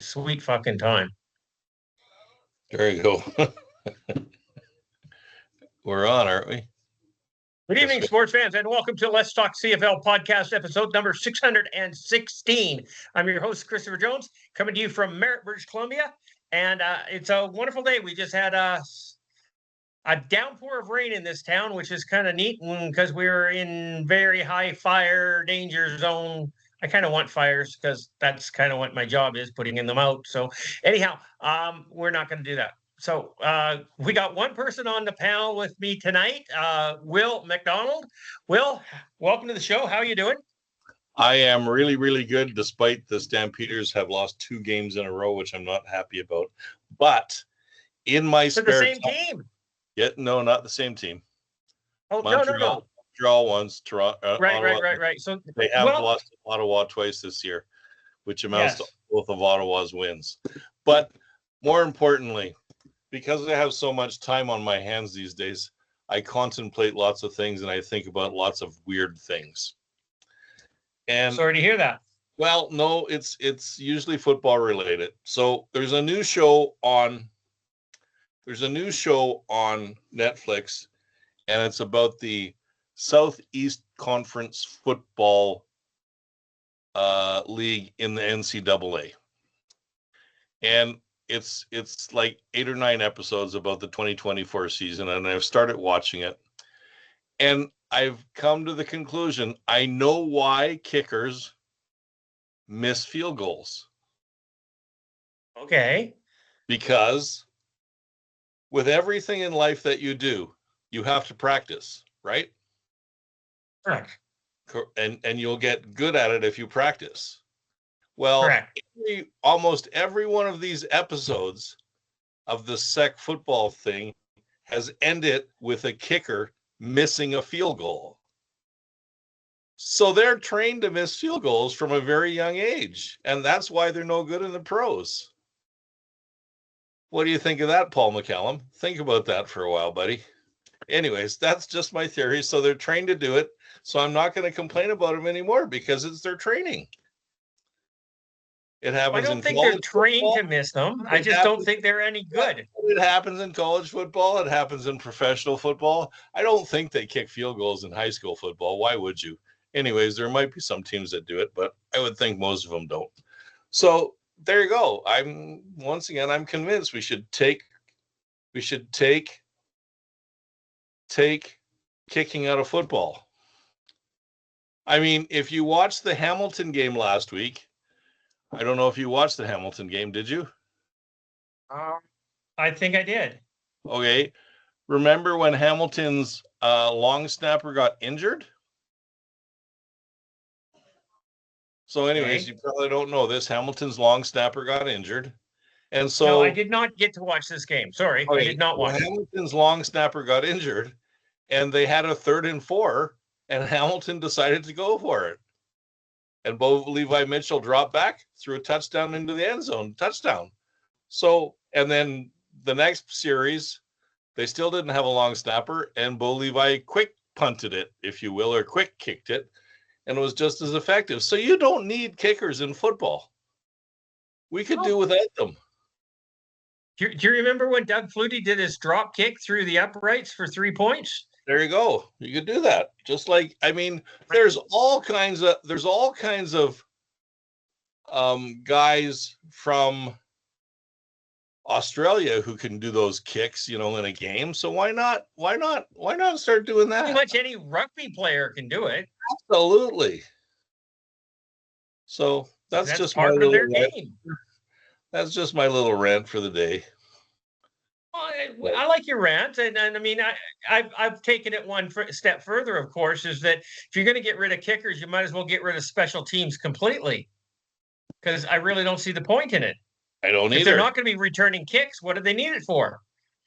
sweet fucking time. There you go. We're on, aren't we? Good evening, sports fans, and welcome to Let's Talk CFL podcast episode number 616. I'm your host, Christopher Jones, coming to you from Merritt, British Columbia. And it's a wonderful day. We just had a downpour of rain in this town, which is kind of neat because we're in very high fire danger zone. I kind of want fires because that's kind of what my job is, putting them out. So anyhow, we're not going to do that. So we got one person on the panel with me tonight, Will McDonald. Will, welcome to the show. How are you doing? I am really, really good, despite the Stampeders have lost 2 games in a row, which I'm not happy about. But in my spare the same team. Yeah, no, not the same team. Oh, Montreal, no. Montreal once, Toronto. Right. So they have lost Ottawa twice this year, which amounts to both of Ottawa's wins. But more importantly, because I have so much time on my hands these days, I contemplate lots of things and I think about lots of weird things. And sorry to hear that. Well, no, it's usually football related. So there's a new show on Netflix, and it's about the Southeast Conference Football League in the NCAA. And it's like 8 or 9 episodes about the 2024 season, and I've started watching it. And I've come to the conclusion, I know why kickers miss field goals. Okay. Because with everything in life that you do, you have to practice, right? Correct. And you'll get good at it if you practice. Well, almost every one of these episodes of the SEC football thing has ended with a kicker missing a field goal. So they're trained to miss field goals from a very young age, and that's why they're no good in the pros. What do you think of that, Paul McCallum? Think about that for a while, buddy. Anyways, that's just my theory. So they're trained to do it. So I'm not going to complain about them anymore because it's their training. It happens. I don't think they're trained to miss them. I just don't think they're any good. It happens in college football. It happens in professional football. I don't think they kick field goals in high school football. Why would you? Anyways, there might be some teams that do it, but I would think most of them don't. So there you go. I'm convinced we should take kicking out of football. I mean, if you watched the Hamilton game last week, I don't know if you watched the Hamilton game, did you? I think I did. Okay. Remember when Hamilton's long snapper got injured? So anyways, You probably don't know this. Hamilton's long snapper got injured. And so no, I did not get to watch this game. Sorry, I did not watch. Hamilton's long snapper got injured, and they had a 3rd and 4, and Hamilton decided to go for it. And Bo Levi Mitchell dropped back, threw a touchdown into the end zone. Touchdown. So, and then the next series, they still didn't have a long snapper, and Bo Levi quick punted it, if you will, or quick kicked it, and it was just as effective. So you don't need kickers in football. We could do without them. Do you remember when Doug Flutie did his drop kick through the uprights for 3 points? There you go. You could do that. Just like, I mean, there's all kinds of guys from Australia who can do those kicks, in a game. So why not start doing that? Pretty much any rugby player can do it. Absolutely. So that's just part of their game. That's just my little rant for the day. Well, I like your rant, and I mean, I've taken it one step further. Of course, is that if you're going to get rid of kickers, you might as well get rid of special teams completely, because I really don't see the point in it. I don't either. If they're not going to be returning kicks, what do they need it for?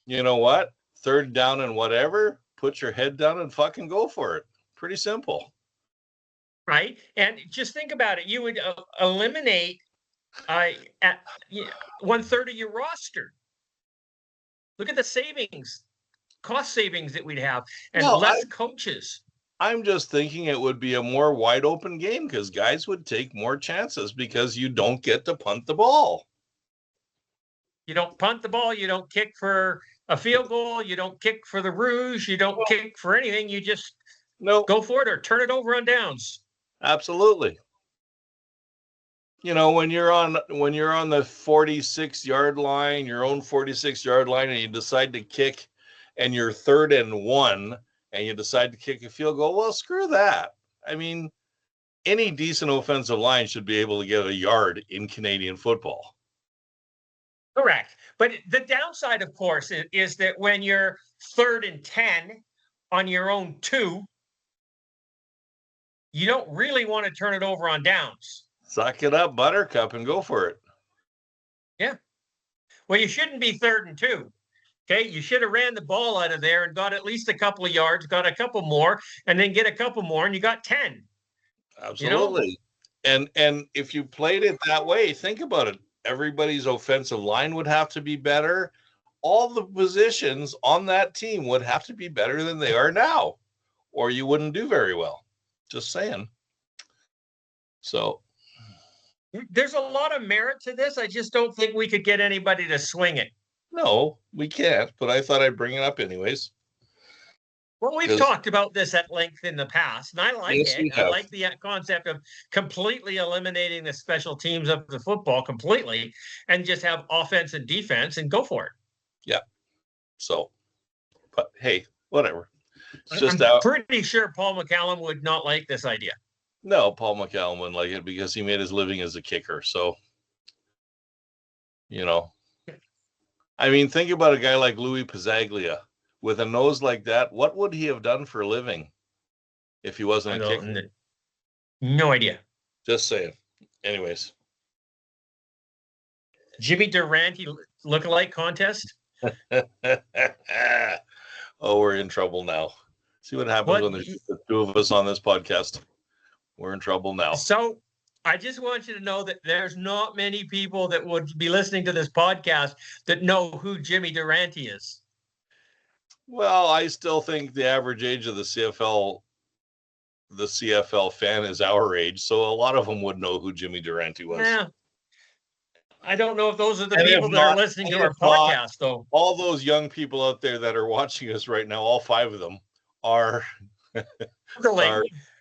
You know what? 3rd down and whatever. Put your head down and fucking go for it. Pretty simple, right? And just think about it. You would eliminate at 1/3 of your roster. Look at the cost savings that we'd have, and less coaches. I'm just thinking it would be a more wide open game because guys would take more chances because you don't get to punt the ball. You don't punt the ball. You don't kick for a field goal. You don't kick for the Rouge. You don't kick for anything. You just go for it or turn it over on downs. Absolutely. You know, when you're on the 46-yard line, your own 46-yard line, and you decide to kick, and you're 3rd and 1, and you decide to kick a field goal, well, screw that. I mean, any decent offensive line should be able to get a yard in Canadian football. Correct. But the downside, of course, is that when you're 3rd and 10 on your own 2, you don't really want to turn it over on downs. Suck it up, Buttercup, and go for it. Yeah. Well, you shouldn't be 3rd and 2. Okay. You should have ran the ball out of there and got at least a couple of yards, got a couple more, and then get a couple more, and you got 10. Absolutely. You know? And if you played it that way, think about it. Everybody's offensive line would have to be better. All the positions on that team would have to be better than they are now, or you wouldn't do very well. Just saying. So there's a lot of merit to this. I just don't think we could get anybody to swing it. No, we can't, but I thought I'd bring it up anyways. Well, we've talked about this at length in the past, and I like it. I like the concept of completely eliminating the special teams of the football completely and just have offense and defense and go for it. Yeah. So, but hey, whatever. It's just I'm pretty sure Paul McCallum would not like this idea. No, Paul McCallum wouldn't like it because he made his living as a kicker. So, you know, I mean, think about a guy like Louis Pizzaglia with a nose like that. What would he have done for a living if he wasn't a kicker? No idea. Just saying. Anyways. Jimmy Durante lookalike contest? Oh, we're in trouble now. See what happens when there's the 2 of us on this podcast. We're in trouble now. So I just want you to know that there's not many people that would be listening to this podcast that know who Jimmy Durante is. Well, I still think the average age of the CFL fan is our age, so a lot of them would know who Jimmy Durante was. Yeah. I don't know if those are the people that are listening to our podcast, though. All those young people out there that are watching us right now, all 5 of them are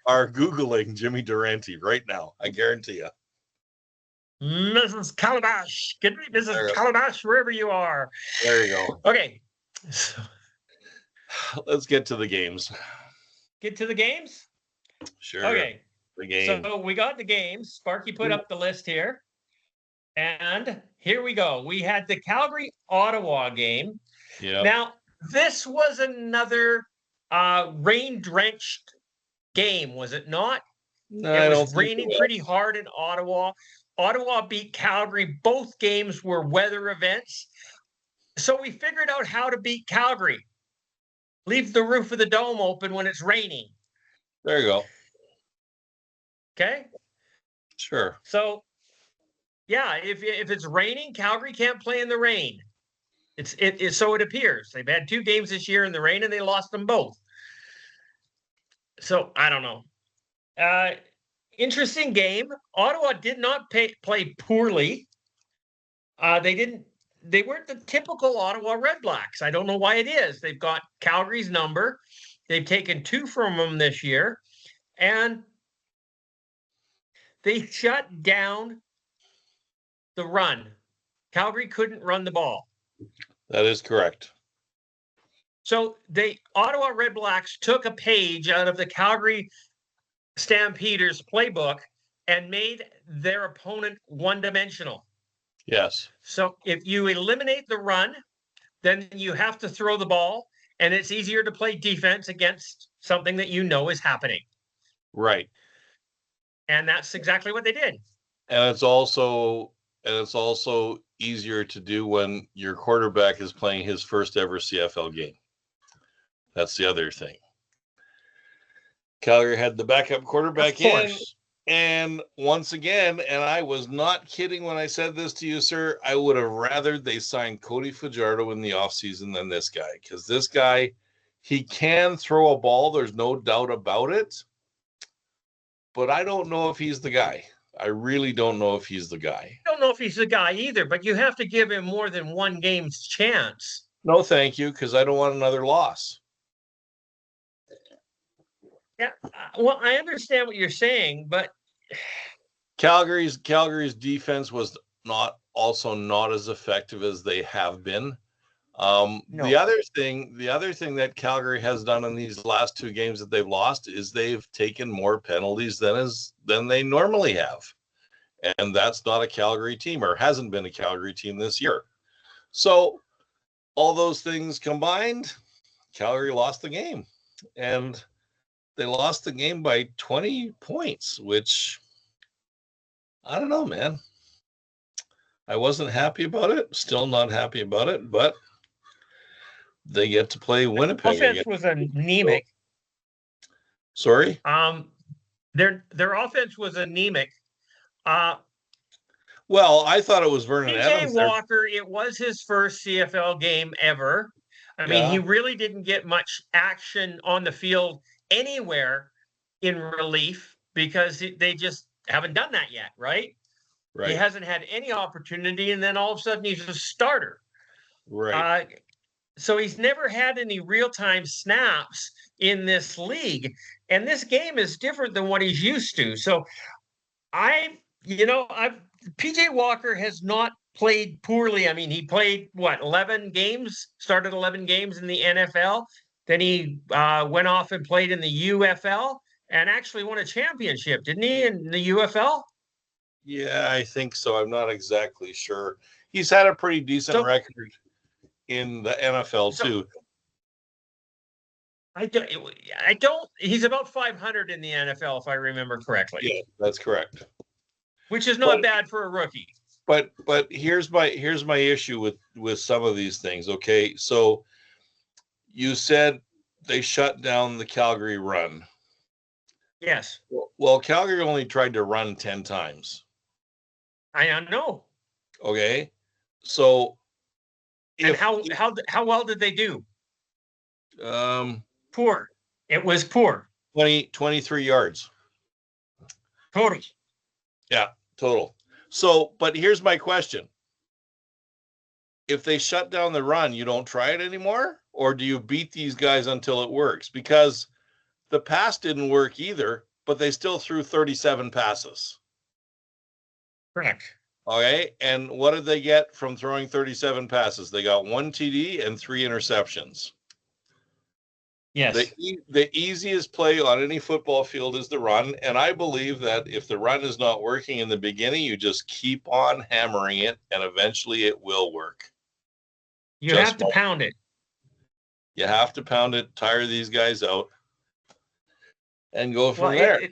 Googling Jimmy Durante right now. I guarantee you. Mrs. Calabash. Get me Mrs. Calabash, wherever you are. There you go. Okay. Let's get to the games. Get to the games? Sure. Okay. The game. So we got the games. Sparky put up the list here. And here we go. We had the Calgary-Ottawa game. Yeah. Now, this was another rain-drenched game, was it not? No, it was raining pretty hard in Ottawa. Ottawa beat Calgary. Both games were weather events. So we figured out how to beat Calgary. Leave the roof of the dome open when it's raining. There you go. Okay? Sure. So, yeah, if it's raining, Calgary can't play in the rain. So it appears. They've had 2 games this year in the rain, and they lost them both. So, I don't know. Interesting game. Ottawa did not play poorly. They weren't the typical Ottawa Red Blacks. I don't know why it is. They've got Calgary's number. They've taken 2 from them this year. And they shut down the run. Calgary couldn't run the ball. That is correct. So Ottawa Red Blacks took a page out of the Calgary Stampeders playbook and made their opponent one-dimensional. Yes. So if you eliminate the run, then you have to throw the ball, and it's easier to play defense against something that you know is happening. Right. And that's exactly what they did. And it's also easier to do when your quarterback is playing his first ever CFL game. That's the other thing. Calgary had the backup quarterback in. And once again, and I was not kidding when I said this to you, sir, I would have rather they signed Cody Fajardo in the offseason than this guy. Because this guy, he can throw a ball. There's no doubt about it. But I don't know if he's the guy. I really don't know if he's the guy. I don't know if he's the guy either, but you have to give him more than one game's chance. No, thank you, because I don't want another loss. Yeah, well, I understand what you're saying, but Calgary's defense was not as effective as they have been. no. The other thing that Calgary has done in these last two games that they've lost is they've taken more penalties than they normally have. And that's not a Calgary team, or hasn't been a Calgary team this year. So all those things combined, Calgary lost the game. And they lost the game by 20 points, which I don't know, man. I wasn't happy about it. Still not happy about it, but they get to play Winnipeg offense again. was anemic. Sorry? Their offense was anemic. Well, I thought it was Vernon PJ Walker, it was his first CFL game ever. I mean, he really didn't get much action on the field anywhere in relief because they just haven't done that yet, right? He hasn't had any opportunity, and then all of a sudden he's a starter. Right. So he's never had any real-time snaps in this league, and this game is different than what he's used to. So PJ Walker has not played poorly. I mean, he played 11 games, started 11 games in the NFL. Then he went off and played in the UFL and actually won a championship, didn't he, in the UFL? Yeah, I think so. I'm not exactly sure. He's had a pretty decent record in the NFL too. I don't. He's about 500 in the NFL, if I remember correctly. Yeah, that's correct. Which is not bad for a rookie. But here's my issue with some of these things. Okay, so you said they shut down the Calgary run. Yes. Well, Calgary only tried to run 10 times. I know. Okay, so how well did they do? Poor. It was poor. 23 yards. Total. Yeah, total. So, but here's my question. If they shut down the run, you don't try it anymore? Or do you beat these guys until it works? Because the pass didn't work either, but they still threw 37 passes. Correct. Okay, and what did they get from throwing 37 passes? They got 1 TD and 3 interceptions. Yes. The easiest play on any football field is the run, and I believe that if the run is not working in the beginning, you just keep on hammering it, and eventually it will work. You have to pound it. You have to pound it, tire these guys out, and go from there.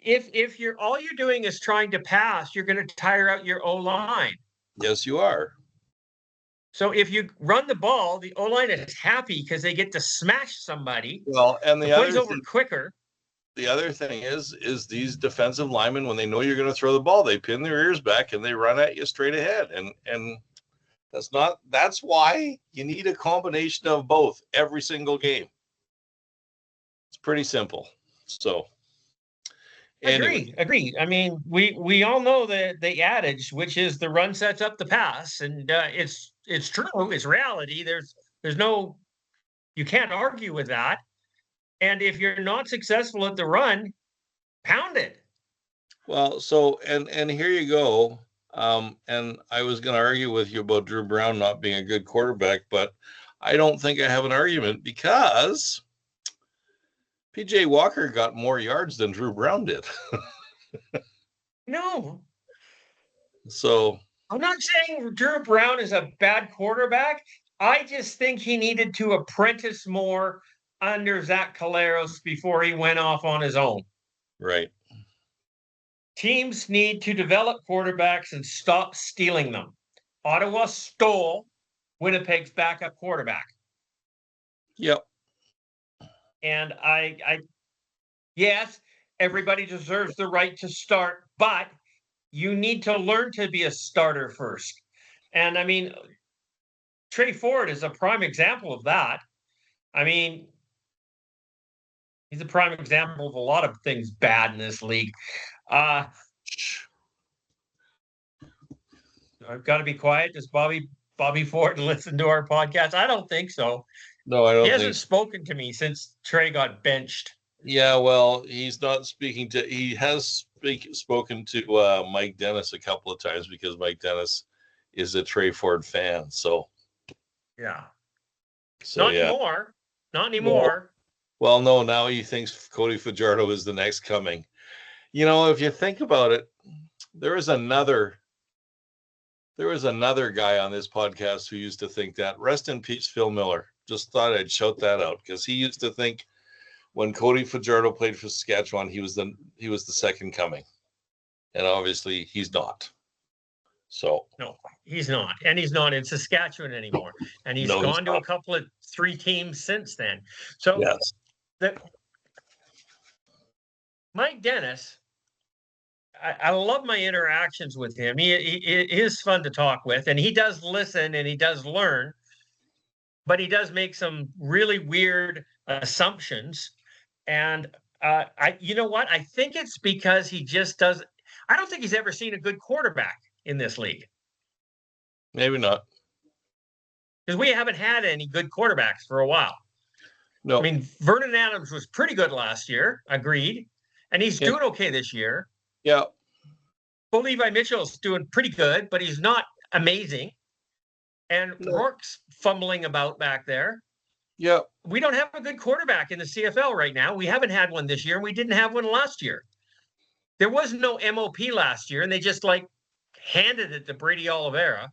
If all you're doing is trying to pass, you're going to tire out your O-line. Yes, you are. So if you run the ball, the O-line is happy because they get to smash somebody. Well, and the plays over quicker. The other thing is these defensive linemen, when they know you're going to throw the ball, they pin their ears back and they run at you straight ahead. And that's why you need a combination of both every single game. It's pretty simple. So anyway. Agree. I mean, we all know the adage, which is the run sets up the pass, and it's true. It's reality. There's no, you can't argue with that. And if you're not successful at the run, pound it. Well, so and here you go. And I was going to argue with you about Drew Brown not being a good quarterback, but I don't think I have an argument because PJ Walker got more yards than Drew Brown did. No. So I'm not saying Drew Brown is a bad quarterback. I just think he needed to apprentice more under Zach Collaros before he went off on his own. Right. Teams need to develop quarterbacks and stop stealing them. Ottawa stole Winnipeg's backup quarterback. Yep. And yes, everybody deserves the right to start, but you need to learn to be a starter first. And I mean, Trey Ford is a prime example of that. I mean, he's a prime example of a lot of things bad in this league. I've got to be quiet. Does Bobby Ford listen to our podcast? I don't think so. No, I don't. He hasn't spoken to me since Trey got benched. Yeah, well, he's not speaking to. He has spoken to Mike Dennis a couple of times because Mike Dennis is a Trey Ford fan. So yeah, not anymore. Not anymore. Well, no. Now he thinks Cody Fajardo is the next coming. You know, if you think about it, there was another guy on this podcast who used to think that. Rest in peace, Phil Miller. Just thought I'd shout that out because he used to think when Cody Fajardo played for Saskatchewan, he was the second coming, and obviously he's not. So no, he's not, and he's not in Saskatchewan anymore, and he's gone to a couple of 3 teams since then. So yes, Mike Dennis, I love my interactions with him. He is fun to talk with, and he does listen and he does learn, but he does make some really weird assumptions. And you know what? I think it's because he just does. I don't think he's ever seen a good quarterback in this league. Maybe not, because we haven't had any good quarterbacks for a while. No, I mean Vernon Adams was pretty good last year. Agreed, and he's doing okay this year. Yeah. Bo Levi Mitchell's doing pretty good, but he's not amazing. And Rourke's fumbling about back there. Yeah. We don't have a good quarterback in the CFL right now. We haven't had one this year, and we didn't have one last year. There was no MOP last year, and they just handed it to Brady Oliveira.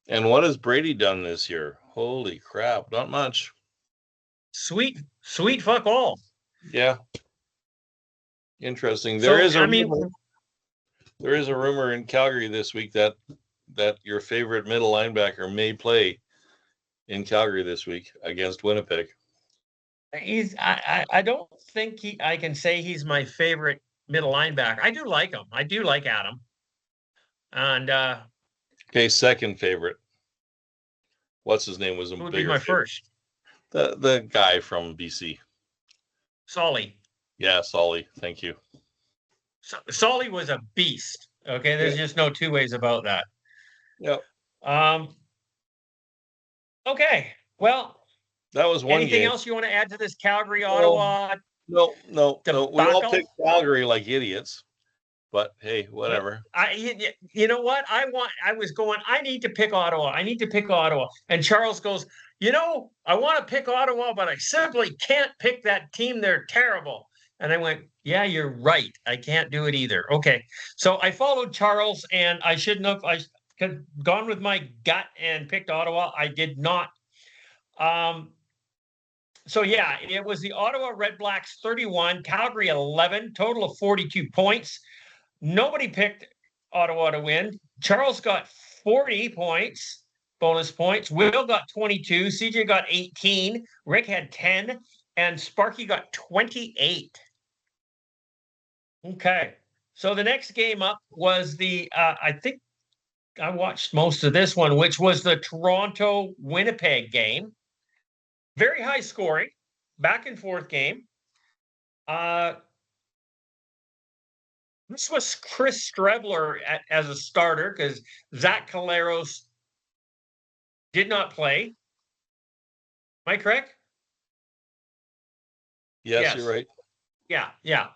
And what has Brady done this year? Holy crap, not much. Sweet fuck all. Yeah. Interesting. There is a rumor in Calgary this week that your favorite middle linebacker may play in Calgary this week against Winnipeg. I don't think I can say he's my favorite middle linebacker. I do like him. I do like Adam. And okay, second favorite. What's his name was a who would bigger be my favorite? First? The guy from BC. Solly. Yeah, Solly. Thank you. Solly was a beast. Okay, there's just no two ways about that. Yep. Okay. Well, that was one anything game. else you want to add to this Calgary Ottawa? No. We all picked Calgary like idiots. But hey, whatever. You know what? I need to pick Ottawa. And Charles goes, I want to pick Ottawa, but I simply can't pick that team. They're terrible. And I went, yeah, you're right. I can't do it either. Okay. So I followed Charles, and I shouldn't have. I could gone with my gut and picked Ottawa. I did not. So yeah, it was the Ottawa Red Blacks 31, Calgary 11, total of 42 points. Nobody picked Ottawa to win. Charles got 40 points, bonus points. Will got 22. CJ got 18. Rick had 10. And Sparky got 28. Okay. So the next game up was I think I watched most of this one, which was the Toronto-Winnipeg game. Very high scoring, back and forth game. This was Chris Strebler as a starter because Zach Caleros did not play. Am I correct? Yes, you're right. Yeah.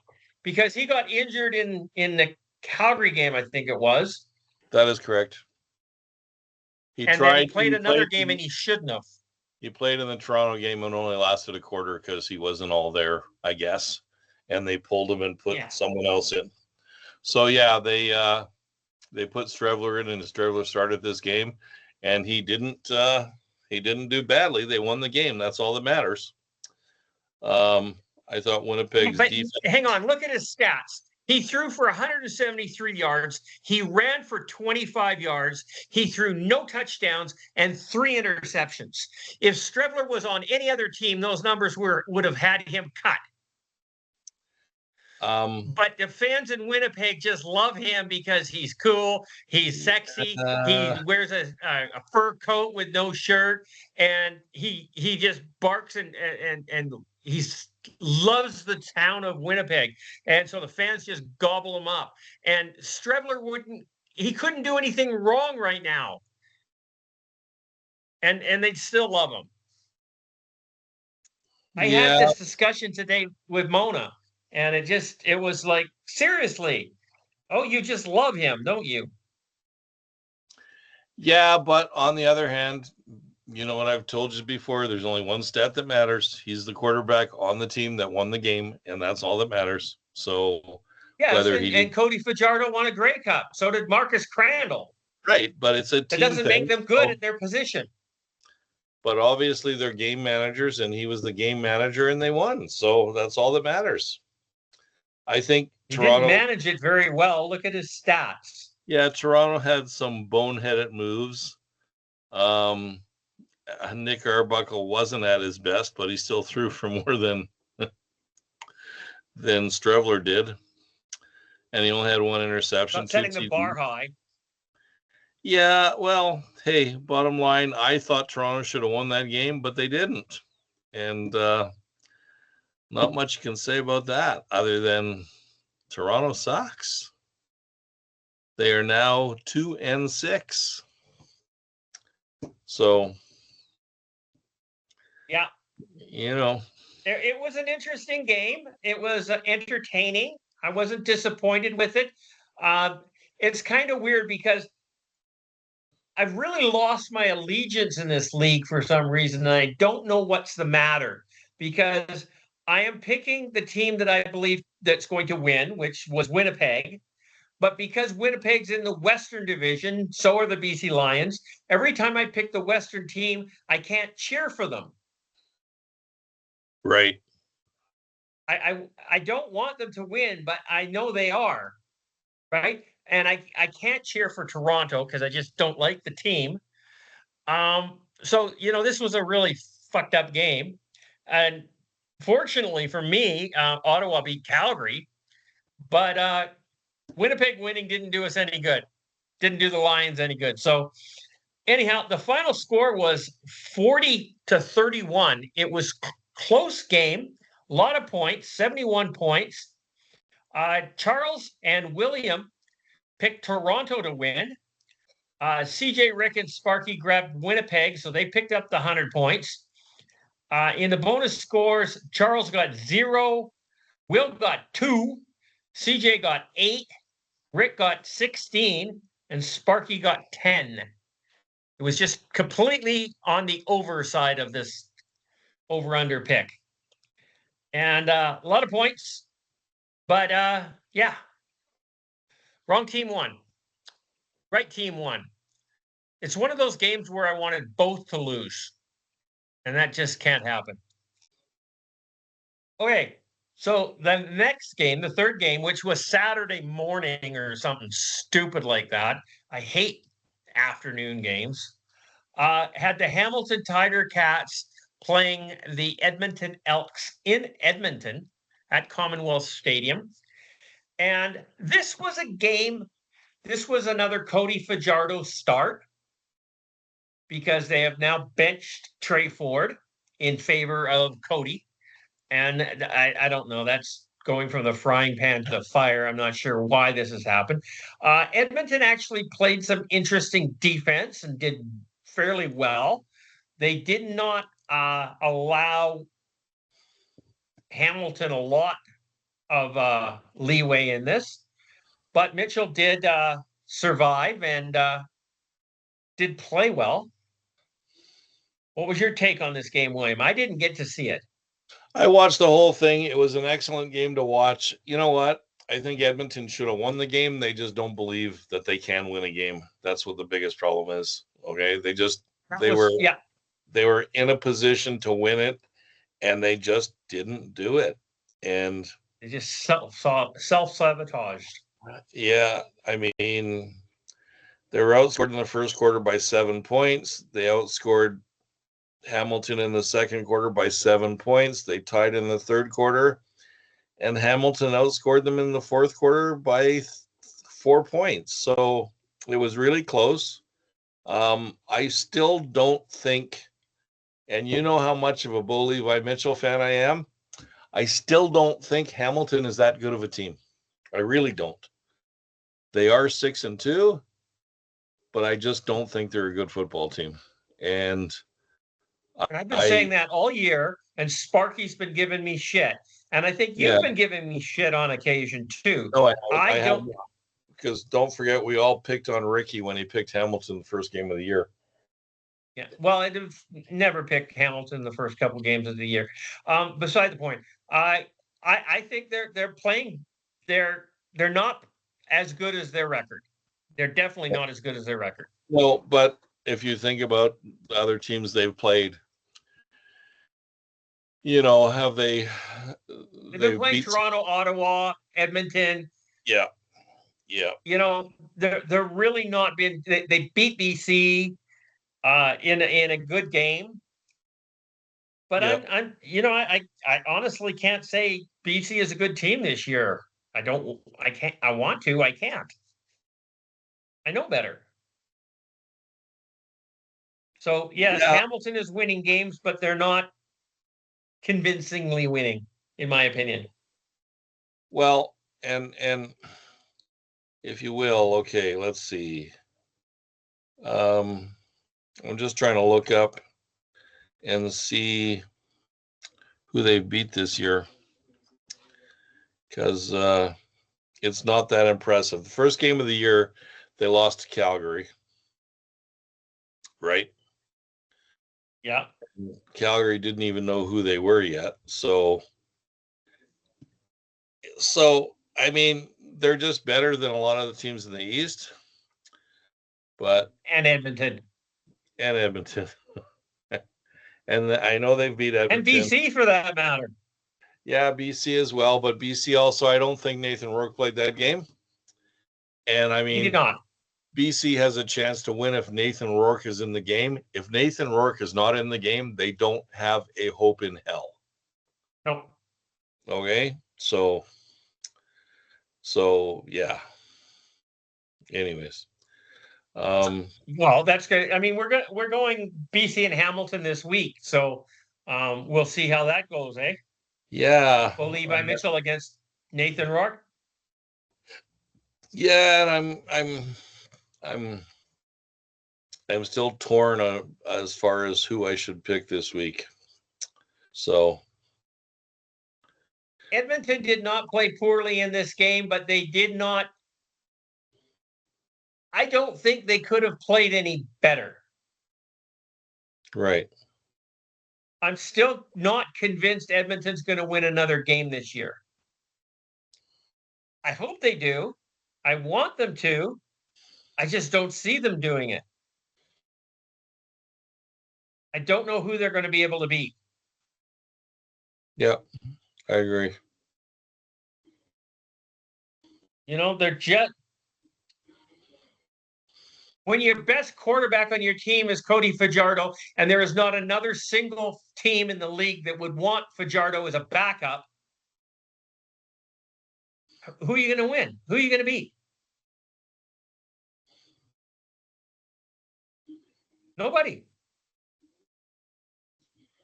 Because he got injured in the Calgary game, I think it was. That is correct. Then he played another game and he shouldn't have. He played in the Toronto game and only lasted a quarter because he wasn't all there, I guess. And they pulled him and put someone else in. So yeah, they put Strebler in, and Strebler started this game, and he didn't do badly. They won the game. That's all that matters. I thought Winnipeg's defense. Hang on, look at his stats. He threw for 173 yards. He ran for 25 yards. He threw no touchdowns and 3 interceptions. If Strebler was on any other team, those numbers would have had him cut. But the fans in Winnipeg just love him because he's cool, he's sexy, he wears a fur coat with no shirt, and he just barks and loves the town of Winnipeg, and so the fans just gobble him up. And Strebler he couldn't do anything wrong right now, and they'd still love him. I had this discussion today with Mona, and it was like, seriously, oh, you just love him, don't you? Yeah, but on the other hand, you know what I've told you before, there's only one stat that matters. He's the quarterback on the team that won the game, and that's all that matters. So yes, and Cody Fajardo won a Grey Cup. So did Marcus Crandall. Right, but it's a team that doesn't make them good at their position. But obviously they're game managers, and he was the game manager, and they won. So that's all that matters. I think Toronto didn't manage it very well. Look at his stats. Yeah, Toronto had some boneheaded moves. Nick Arbuckle wasn't at his best, but he still threw for more than Strebler did. And he only had one interception. Not setting the bar high. Yeah, well, hey, bottom line, I thought Toronto should have won that game, but they didn't. And not much you can say about that other than Toronto sucks. They are now 2-6. So, yeah, you know, it was an interesting game. It was entertaining. I wasn't disappointed with it. It's kind of weird because I've really lost my allegiance in this league for some reason, and I don't know what's the matter, because I am picking the team that I believe that's going to win, which was Winnipeg. But because Winnipeg's in the Western Division, so are the BC Lions. Every time I pick the Western team, I can't cheer for them. Right. I don't want them to win, but I know they are. Right. And I can't cheer for Toronto because I just don't like the team. So, this was a really fucked up game. And fortunately for me, Ottawa beat Calgary. But Winnipeg winning didn't do us any good. Didn't do the Lions any good. So anyhow, the final score was 40-31. It was close game, a lot of points, 71 points. Charles and William picked Toronto to win. CJ, Rick, and Sparky grabbed Winnipeg, so they picked up the 100 points. In the bonus scores, Charles got 0, Will got 2, CJ got 8, Rick got 16, and Sparky got 10. It was just completely on the over side of this over-under pick. And a lot of points, but yeah. Wrong team won. Right team won. It's one of those games where I wanted both to lose, and that just can't happen. Okay, so the next game, the third game, which was Saturday morning or something stupid like that. I hate afternoon games. Had the Hamilton Tiger Cats playing the Edmonton Elks in Edmonton at Commonwealth Stadium. And this was a game, this was another Cody Fajardo start, because they have now benched Trey Ford in favor of Cody. And I don't know, that's going from the frying pan to the fire. I'm not sure why this has happened. Edmonton actually played some interesting defense and did fairly well. They did not allow Hamilton a lot of leeway in this, but Mitchell did survive and did play well. What was your take on this game, William? I didn't get to see it. I watched the whole thing. It was an excellent game to watch. You know what? I think Edmonton should have won the game. They just don't believe that they can win a game. That's what the biggest problem is. Okay. They were in a position to win it, and they just didn't do it. And they just self-sabotaged. Yeah. I mean, they were outscored in the first quarter by 7 points. They outscored Hamilton in the second quarter by 7 points. They tied in the third quarter, and Hamilton outscored them in the fourth quarter by 4 points. So it was really close. I still don't think, and you know how much of a Bo Levi Mitchell fan I am. I still don't think Hamilton is that good of a team. I really don't. They are 6-2, but I just don't think they're a good football team. And I've been saying that all year, and Sparky's been giving me shit. And I think you've been giving me shit on occasion too. No, I don't. Because don't forget, we all picked on Ricky when he picked Hamilton the first game of the year. Yeah, well, I've never picked Hamilton the first couple games of the year. Beside the point, I think they're playing. They're not as good as their record. They're definitely not as good as their record. Well, but if you think about the other teams they've played, have they've been playing Toronto, Ottawa, Edmonton. Yeah. They're really not been. They beat BC in a good game. But I honestly can't say BC is a good team this year. I can't. I want to. I can't. I know better. So yes, Hamilton is winning games, but they're not convincingly winning, in my opinion. Well, and if you will, okay, let's see. I'm just trying to look up and see who they beat this year, because it's not that impressive. The first game of the year, they lost to Calgary, right? Yeah. Calgary didn't even know who they were yet. So I mean, they're just better than a lot of the teams in the East. And Edmonton. And I know they've beat Edmonton. And BC for that matter. Yeah, BC as well. But BC also, I don't think Nathan Rourke played that game. And I mean, he did not. BC has a chance to win if Nathan Rourke is in the game. If Nathan Rourke is not in the game, they don't have a hope in hell. No. Okay, so yeah. Anyways, well, that's good. I mean, we're going BC and Hamilton this week, so we'll see how that goes, eh? Yeah. Will Levi Mitchell against Nathan Rourke? Yeah, and I'm still torn as far as who I should pick this week. So Edmonton did not play poorly in this game, but they did not. I don't think they could have played any better. Right. I'm still not convinced Edmonton's going to win another game this year. I hope they do. I want them to. I just don't see them doing it. I don't know who they're going to be able to beat. Yeah, I agree. They're just. When your best quarterback on your team is Cody Fajardo, and there is not another single team in the league that would want Fajardo as a backup, who are you going to win? Who are you going to beat? Nobody.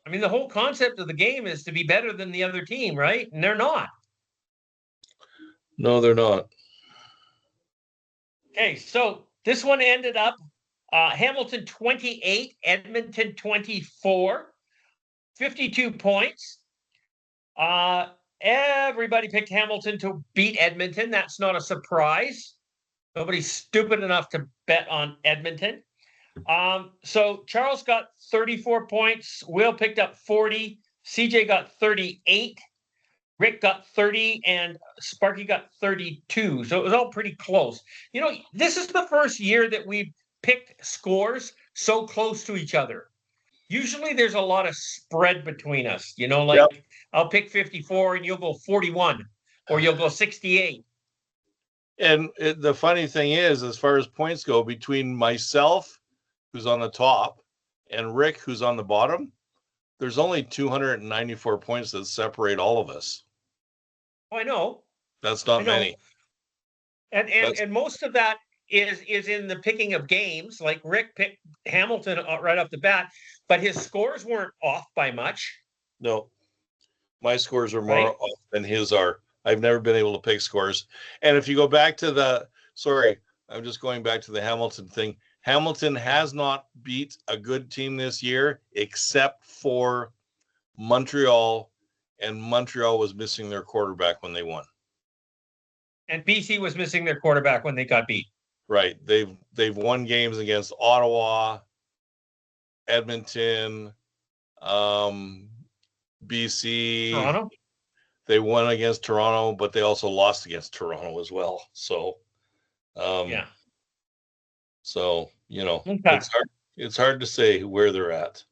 I mean, the whole concept of the game is to be better than the other team, right? And they're not. No, they're not. Okay, so this one ended up Hamilton 28, Edmonton 24, 52 points. Everybody picked Hamilton to beat Edmonton. That's not a surprise. Nobody's stupid enough to bet on Edmonton. So Charles got 34 points. Will picked up 40. CJ got 38. Rick got 30 and Sparky got 32. So it was all pretty close. This is the first year that we've picked scores so close to each other. Usually there's a lot of spread between us, yep. I'll pick 54 and you'll go 41 or you'll go 68. And the funny thing is, as far as points go, between myself, who's on the top, and Rick, who's on the bottom, there's only 294 points that separate all of us. Oh, I know. That's not many. And most of that is in the picking of games. Like Rick picked Hamilton right off the bat, but his scores weren't off by much. No. My scores are right? more off than his are. I've never been able to pick scores. And if you go back to I'm just going back to the Hamilton thing. Hamilton has not beat a good team this year except for Montreal, and Montreal was missing their quarterback when they won. And BC was missing their quarterback when they got beat. Right. They've won games against Ottawa, Edmonton, BC. Toronto. They won against Toronto, but they also lost against Toronto as well. So, Yeah. So, Okay. it's hard to say where they're at.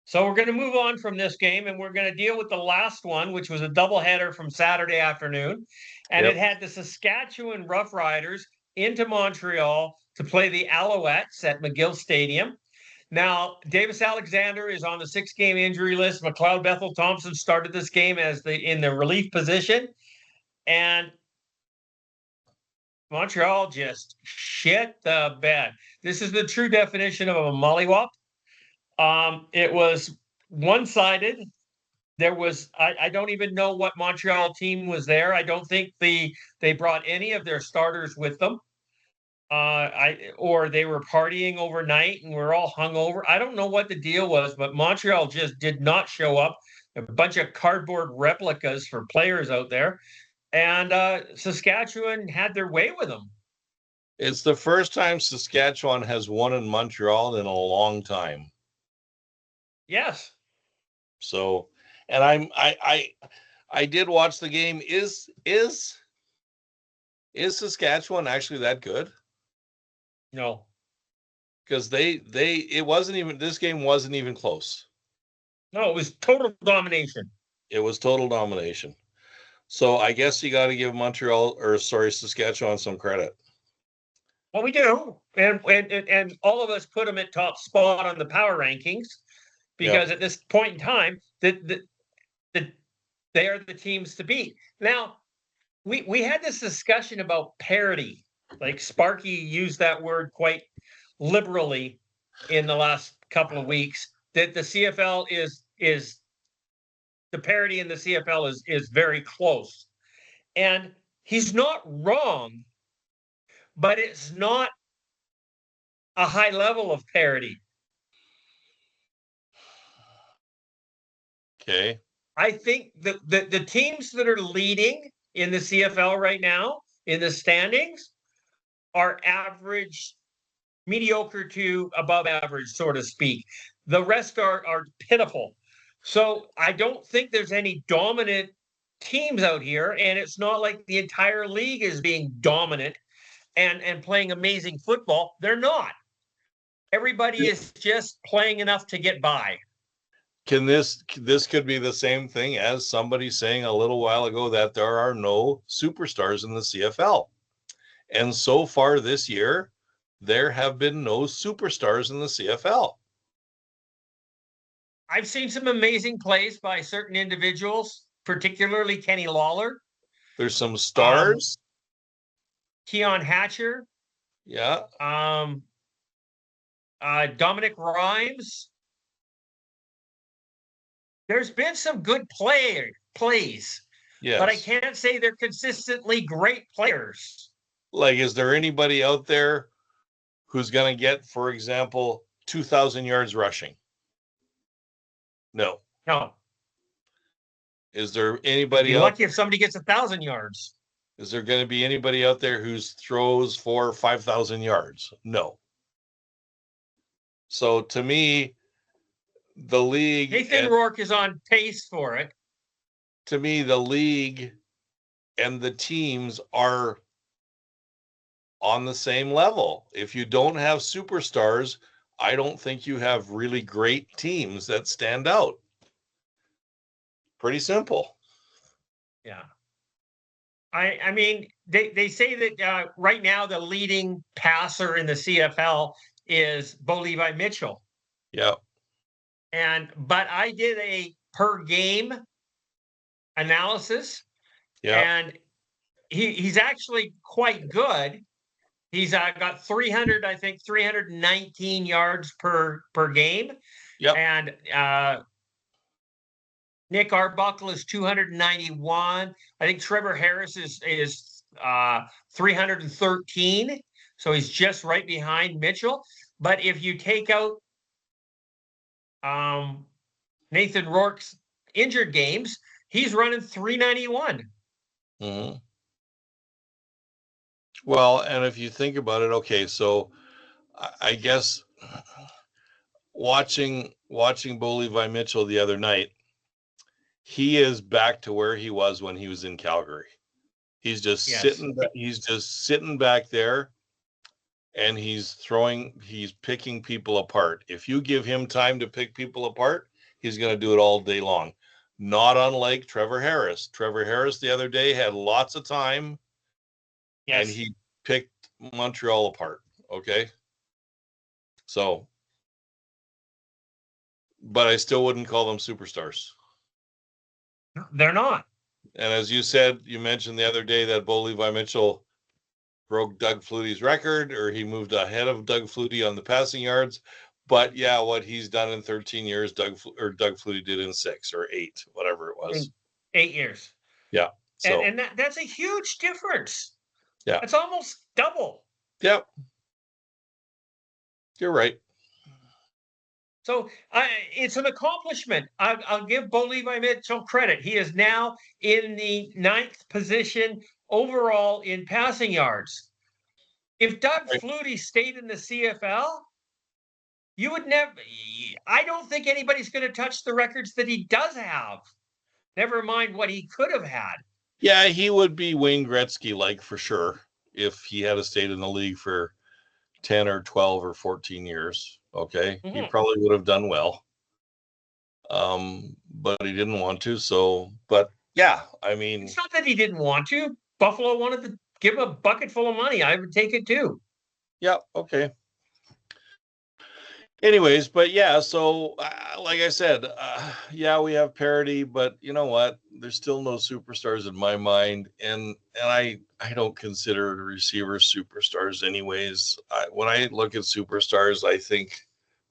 So we're going to move on from this game, and we're going to deal with the last one, which was a doubleheader from Saturday afternoon. And It had the Saskatchewan Roughriders into Montreal to play the Alouettes at McGill Stadium. Now, Davis Alexander is on the 6-game injury list. McLeod Bethel Thompson started this game in the relief position. And Montreal just shit the bed. This is the true definition of a mollywop. It was one-sided. There was I don't even know what Montreal team was there. I don't think they brought any of their starters with them. Or they were partying overnight and we're all hungover. I don't know what the deal was, but Montreal just did not show up. A bunch of cardboard replicas for players out there, and Saskatchewan had their way with them. It's the first time Saskatchewan has won in Montreal in a long time. Yes. So, and I did watch the game. Is Saskatchewan actually that good? No. Because this game wasn't even close. No, it was total domination. It was total domination. So I guess you got to give Saskatchewan some credit. Well, we do, and all of us put them at top spot on the power rankings because at this point in time, they are the teams to beat. Now, we had this discussion about parity. Like Sparky used that word quite liberally in the last couple of weeks. That the CFL is the parity in the CFL is very close, and he's not wrong, but it's not a high level of parity. Okay. I think the teams that are leading in the CFL right now in the standings are average, mediocre to above average, so to speak. The rest are pitiful. So I don't think there's any dominant teams out here, and it's not like the entire league is being dominant and playing amazing football. They're not. Everybody is just playing enough to get by. This could be the same thing as somebody saying a little while ago that there are no superstars in the CFL. And so far this year, there have been no superstars in the CFL. I've seen some amazing plays by certain individuals, particularly Kenny Lawler. There's some stars. Keon Hatcher. Yeah. Dominic Rhymes. There's been some good plays. Yes. But I can't say they're consistently great players. Like, is there anybody out there who's going to get, for example, 2,000 yards rushing? No. Is there anybody else? Lucky if somebody gets 1,000 yards. Is there going to be anybody out there who throws for 5,000 yards? No. So to me, the league. Nathan Rourke is on pace for it. To me, the league and the teams are on the same level. If you don't have superstars, I don't think you have really great teams that stand out. Pretty simple. Yeah. I mean, they say that right now the leading passer in the CFL is Bo Levi Mitchell. Yeah. But I did a per game analysis. Yeah. And he's actually quite good. He's got 319 yards per game. Yeah. And Nick Arbuckle is 291. I think Trevor Harris is 313. So he's just right behind Mitchell. But if you take out Nathan Rourke's injured games, he's running 391. Mm-hmm. Well, and if you think about it, okay, so I guess watching Bo Levi Mitchell the other night, he is back to where he was when he was in Calgary. He's just sitting back there, and he's picking people apart. If you give him time to pick people apart, he's going to do it all day long. Not unlike Trevor Harris. Trevor Harris the other day had lots of time, and he picked Montreal apart. Okay. So, but I still wouldn't call them superstars. They're not. And as you said, you mentioned the other day that Bo Levi Mitchell broke Doug Flutie's record, or he moved ahead of Doug Flutie on the passing yards. But yeah, what he's done in 13 years, Doug Flutie did in 6 or 8, whatever it was. 8 years. Yeah. So, and that's a huge difference. Yeah. It's almost double. Yep. You're right. So it's an accomplishment. I'll give Bo Levi Mitchell credit. He is now in the 9th position overall in passing yards. If Doug Flutie stayed in the CFL, you would never. I don't think anybody's going to touch the records that he does have. Never mind what he could have had. Yeah, he would be Wayne Gretzky-like for sure if he had stayed in the league for 10 or 12 or 14 years. Okay. Mm-hmm. He probably would have done well. But he didn't want to. So, but yeah, I mean, it's not that he didn't want to. Buffalo wanted to give him a bucket full of money. I would take it too. Yeah. Okay. Anyways, but yeah, so like I said, yeah, we have parity, but you know what? There's still no superstars in my mind, and I don't consider receivers superstars anyways. When I look at superstars, I think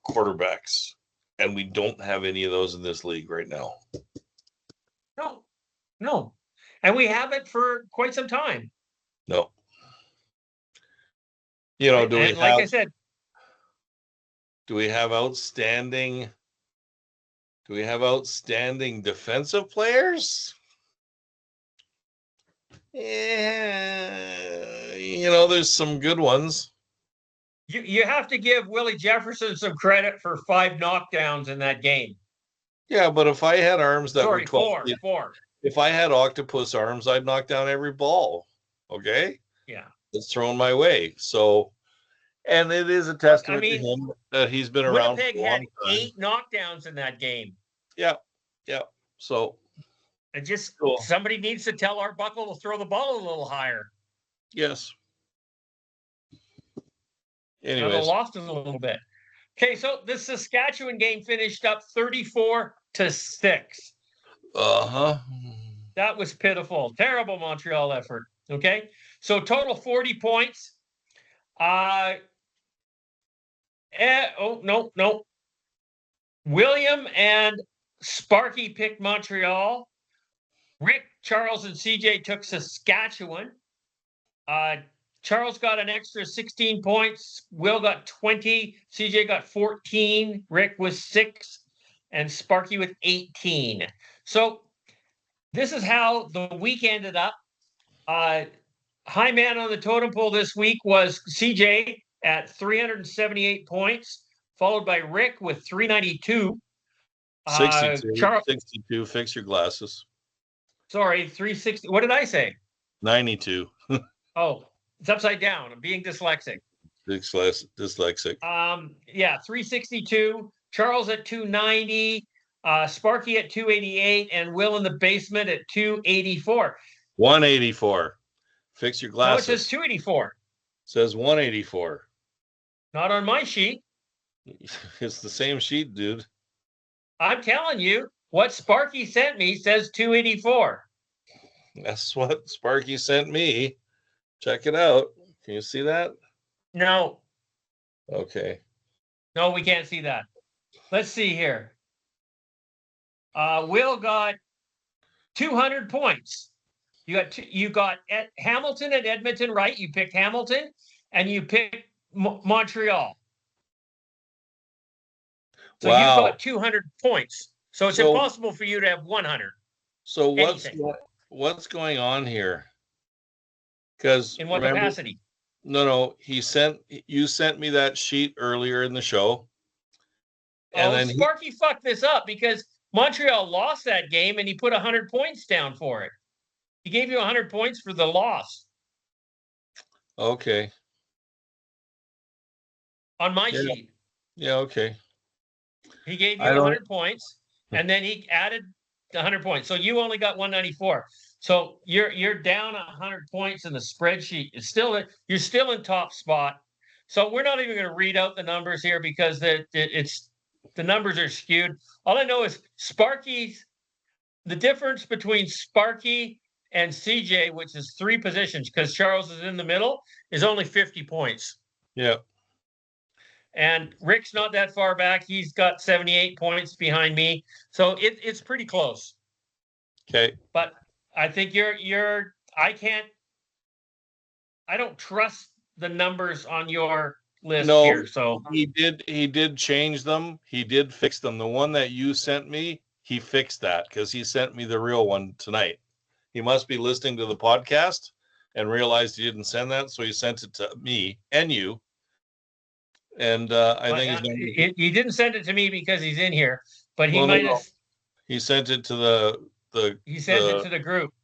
quarterbacks, and we don't have any of those in this league right now. No, and we haven't for quite some time. No. You know, like I said, do we have outstanding defensive players? Yeah, you know, there's some good ones. You have to give Willie Jefferson some credit for 5 knockdowns in that game. Yeah, but if I had arms that were 12 four. If I had octopus arms, I'd knock down every ball. Okay? Yeah. It's thrown my way. So, and it is a testament to him that he's been around. Winnipeg had 8 knockdowns in that game. Yeah. Yeah. So and just somebody needs to tell Arbuckle to throw the ball a little higher. Yes. Anyways. I lost it a little bit. Okay, so the Saskatchewan game finished up 34-6. Uh-huh. That was pitiful. Terrible Montreal effort. Okay. So total 40 points. No. William and Sparky picked Montreal. Rick, Charles, and CJ took Saskatchewan. Charles got an extra 16 points. Will got 20. CJ got 14. Rick was 6. And Sparky with 18. So this is how the week ended up. High man on the totem pole this week was CJ at 378 points, followed by Rick with 392. 62. Fix your glasses. Sorry, 360. What did I say? 92. Oh, it's upside down. I'm being dyslexic. Dyslexic. Yeah, 362. Charles at 290. Sparky at 288, and Will in the basement at 284. 184. Fix your glasses. No, it says 284. It says 184. Not on my sheet. It's the same sheet, dude. I'm telling you, what Sparky sent me says 284. That's what Sparky sent me. Check it out. Can you see that? No. Okay. No, we can't see that. Let's see here. Will got 200 points. You got Hamilton and Edmonton right. You picked Hamilton, and you picked Montreal. So you got 200 points. So it's impossible for you to have 100. So what's going on here? Because in what capacity? No, you sent me that sheet earlier in the show. And then Sparky fucked this up because Montreal lost that game and he put 100 points down for it. He gave you 100 points for the loss. Okay. On my sheet. Yeah, okay. He gave you 100 points and then he added 100 points. So you only got 194. So you're down 100 points in the spreadsheet. You're still in top spot. So we're not even going to read out the numbers here because the numbers are skewed. All I know is the difference between Sparky and CJ, which is 3 positions because Charles is in the middle, is only 50 points. Yeah. And Rick's not that far back. He's got 78 points behind me. So it's pretty close. Okay. But I think I don't trust the numbers on your list here. So he did change them. He did fix them. The one that you sent me, he fixed that because he sent me the real one tonight. He must be listening to the podcast and realized he didn't send that, so he sent it to me and you. And I think he didn't send it to me because he's in here, but he might have. He sent it to He sent it to the group.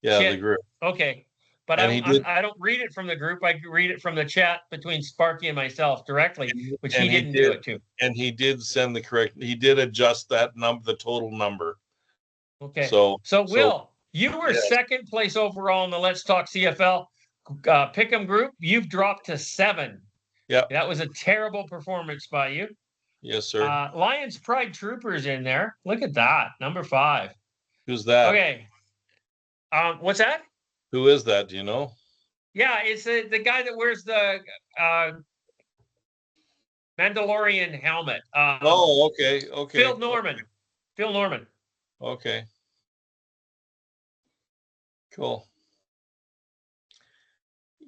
Yeah, the group. Okay, but I don't read it from the group. I read it from the chat between Sparky and myself directly, which he didn't do it to. And he did send the correct. He did adjust that number, the total number. Okay. So Will, you were second place overall in the Let's Talk CFL Pick'em group. You've dropped to 7. Yeah. That was a terrible performance by you. Yes, sir. Lions Pride Troopers in there. Look at that. Number 5. Who's that? Okay. What's that? Who is that? Do you know? Yeah, it's the guy that wears the Mandalorian helmet. Okay. Phil Norman. Okay. Cool.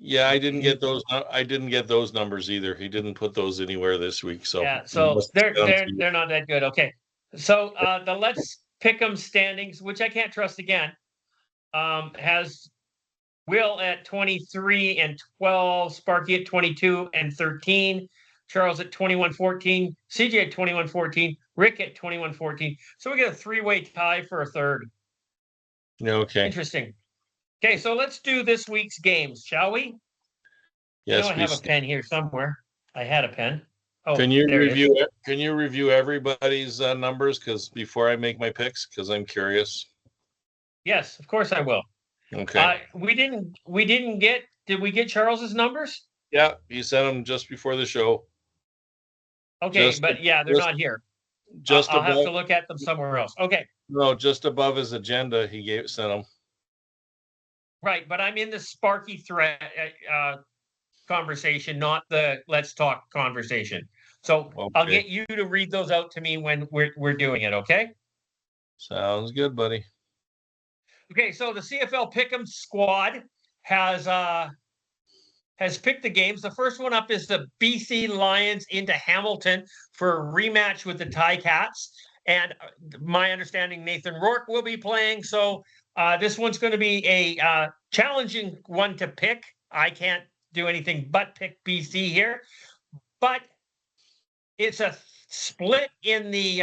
Yeah, I didn't get those. I didn't get those numbers either. He didn't put those anywhere this week. So yeah, so they're not that good. Okay, so the Let's Pick'em standings, which I can't trust again, has Will at 23 and 12, Sparky at 22 and 13, Charles at 21-14, CJ at 21-14, Rick at 21-14. So we get a 3-way tie for a third. Okay. Interesting. Okay, so let's do this week's games, shall we? Yes, I have a pen here somewhere. I had a pen. Oh, can you review everybody's numbers? Because before I make my picks, because I'm curious. Yes, of course I will. Okay. We didn't get. Did we get Charles's numbers? Yeah, he sent them just before the show. Okay, but they're not here. I'll have to look at them somewhere else. Okay. No, just above his agenda, sent them. Right, but I'm in the Sparky thread conversation, not the Let's Talk conversation. So I'll get you to read those out to me when we're doing it. Okay. Sounds good, buddy. Okay, so the CFL Pick'em squad has picked the games. The first one up is the BC Lions into Hamilton for a rematch with the Ticats. And my understanding, Nathan Rourke will be playing. So this one's going to be a challenging one to pick. I can't do anything but pick BC here. But it's a split in the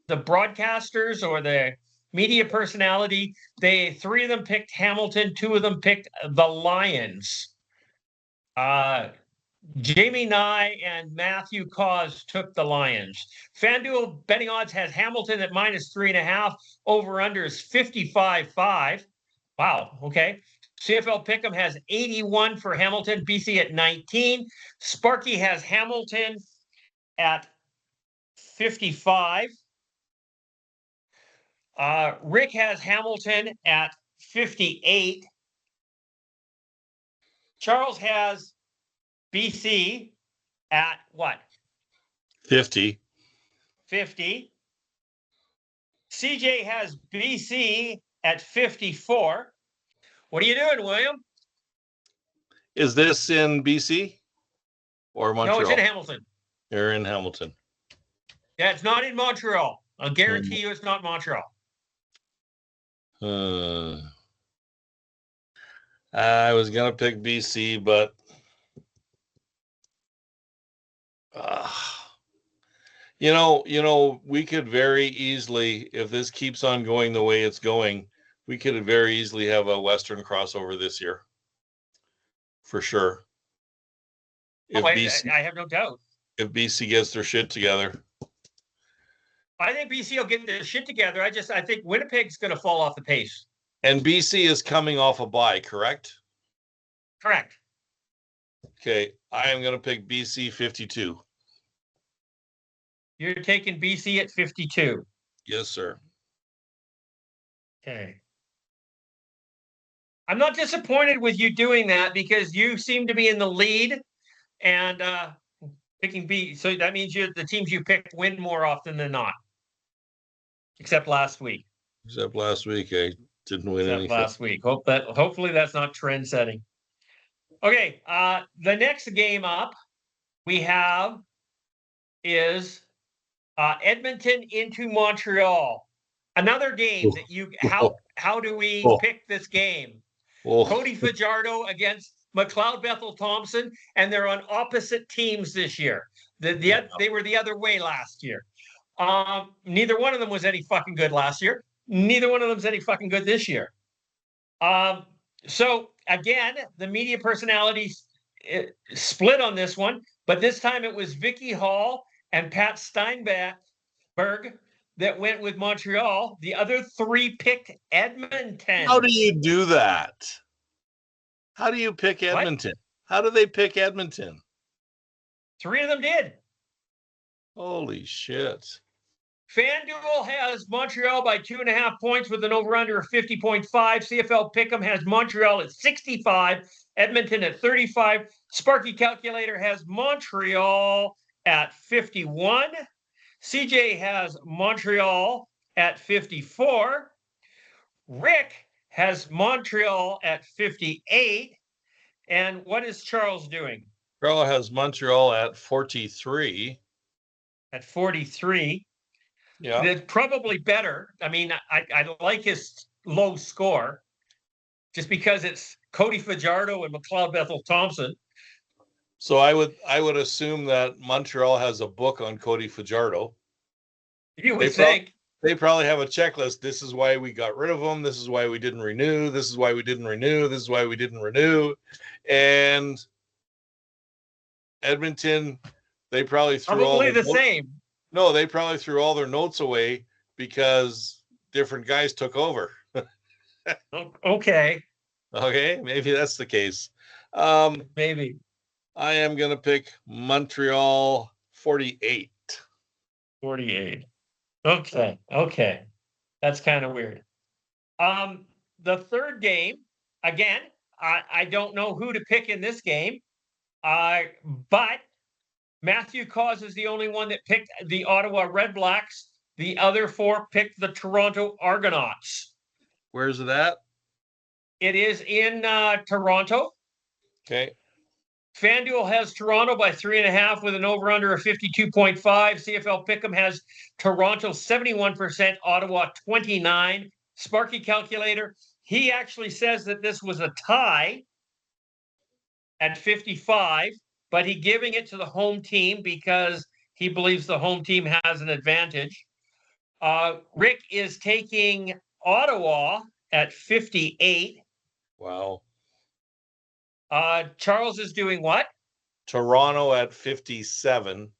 broadcasters or the media personality. 3 of them picked Hamilton. 2 of them picked the Lions. Jamie Nye and Matthew Cause took the Lions. FanDuel betting odds has Hamilton at -3.5. Over under is 55.5. Wow. Okay. CFL Pick'em has 81 for Hamilton. BC at 19. Sparky has Hamilton at 55. Rick has Hamilton at 58. Charles has BC at what? 50. 50. CJ has BC at 54. What are you doing, William? Is this in BC or Montreal? No, it's in Hamilton. You're in Hamilton. Yeah, it's not in Montreal. I'll guarantee you it's not Montreal. I was going to pick BC, but you know, we could very easily, if this keeps on going the way it's going, we could very easily have a Western crossover this year. For sure. I have no doubt. If BC gets their shit together. I think BC will get their shit together. I think Winnipeg's going to fall off the pace. And BC is coming off a bye, correct? Correct. Okay, I am going to pick BC 52. You're taking BC at 52. Yes, sir. Okay. I'm not disappointed with you doing that because you seem to be in the lead and picking B. So that means the teams you picked win more often than not. Except last week. Except last week, I didn't win anything. Last week. Hopefully that's not trend setting. Okay, the next game up we have is Edmonton into Montreal. Another game that you how do we pick this game? Cody Fajardo against McLeod Bethel Thompson, and they're on opposite teams this year. They were the other way last year. Neither one of them was any fucking good last year. Neither one of them's any fucking good this year. So again, the media personalities split on this one, but this time it was Vicky Hall and Pat Steinberg that went with Montreal. The other three picked Edmonton. How do you do that? How do you pick Edmonton? What? How do they pick Edmonton? Three of them did. Holy shit. FanDuel has Montreal by 2.5 points with an over-under of 50.5. CFL Pick'em has Montreal at 65, Edmonton at 35. Sparky Calculator has Montreal at 51. CJ has Montreal at 54. Rick has Montreal at 58. And what is Charles doing? Charles has Montreal at 43. At 43. Yeah. That's probably better. I mean, I like his low score just because it's Cody Fajardo and McLeod Bethel Thompson. So I would assume that Montreal has a book on Cody Fajardo. You would think. They probably have a checklist. This is why we got rid of him. This is why we didn't renew. This is why we didn't renew. This is why we didn't renew. And Edmonton, they probably threw probably the same. No, they probably threw all their notes away because different guys took over. Okay. Okay, maybe that's the case. Maybe. I am going to pick Montreal 48. 48. Okay. That's kind of weird. The third game, again, I don't know who to pick in this game, but Matthew Cause is the only one that picked the Ottawa Redblacks. The other four picked the Toronto Argonauts. Where's it at? It is in Toronto. Okay. FanDuel has Toronto by 3.5 with an over-under of 52.5. CFL Pick'em has Toronto 71%, Ottawa 29. Sparky Calculator, he actually says that this was a tie at 55, but he's giving it to the home team because he believes the home team has an advantage. Rick is taking Ottawa at 58. Wow. Charles is doing what? Toronto at 57.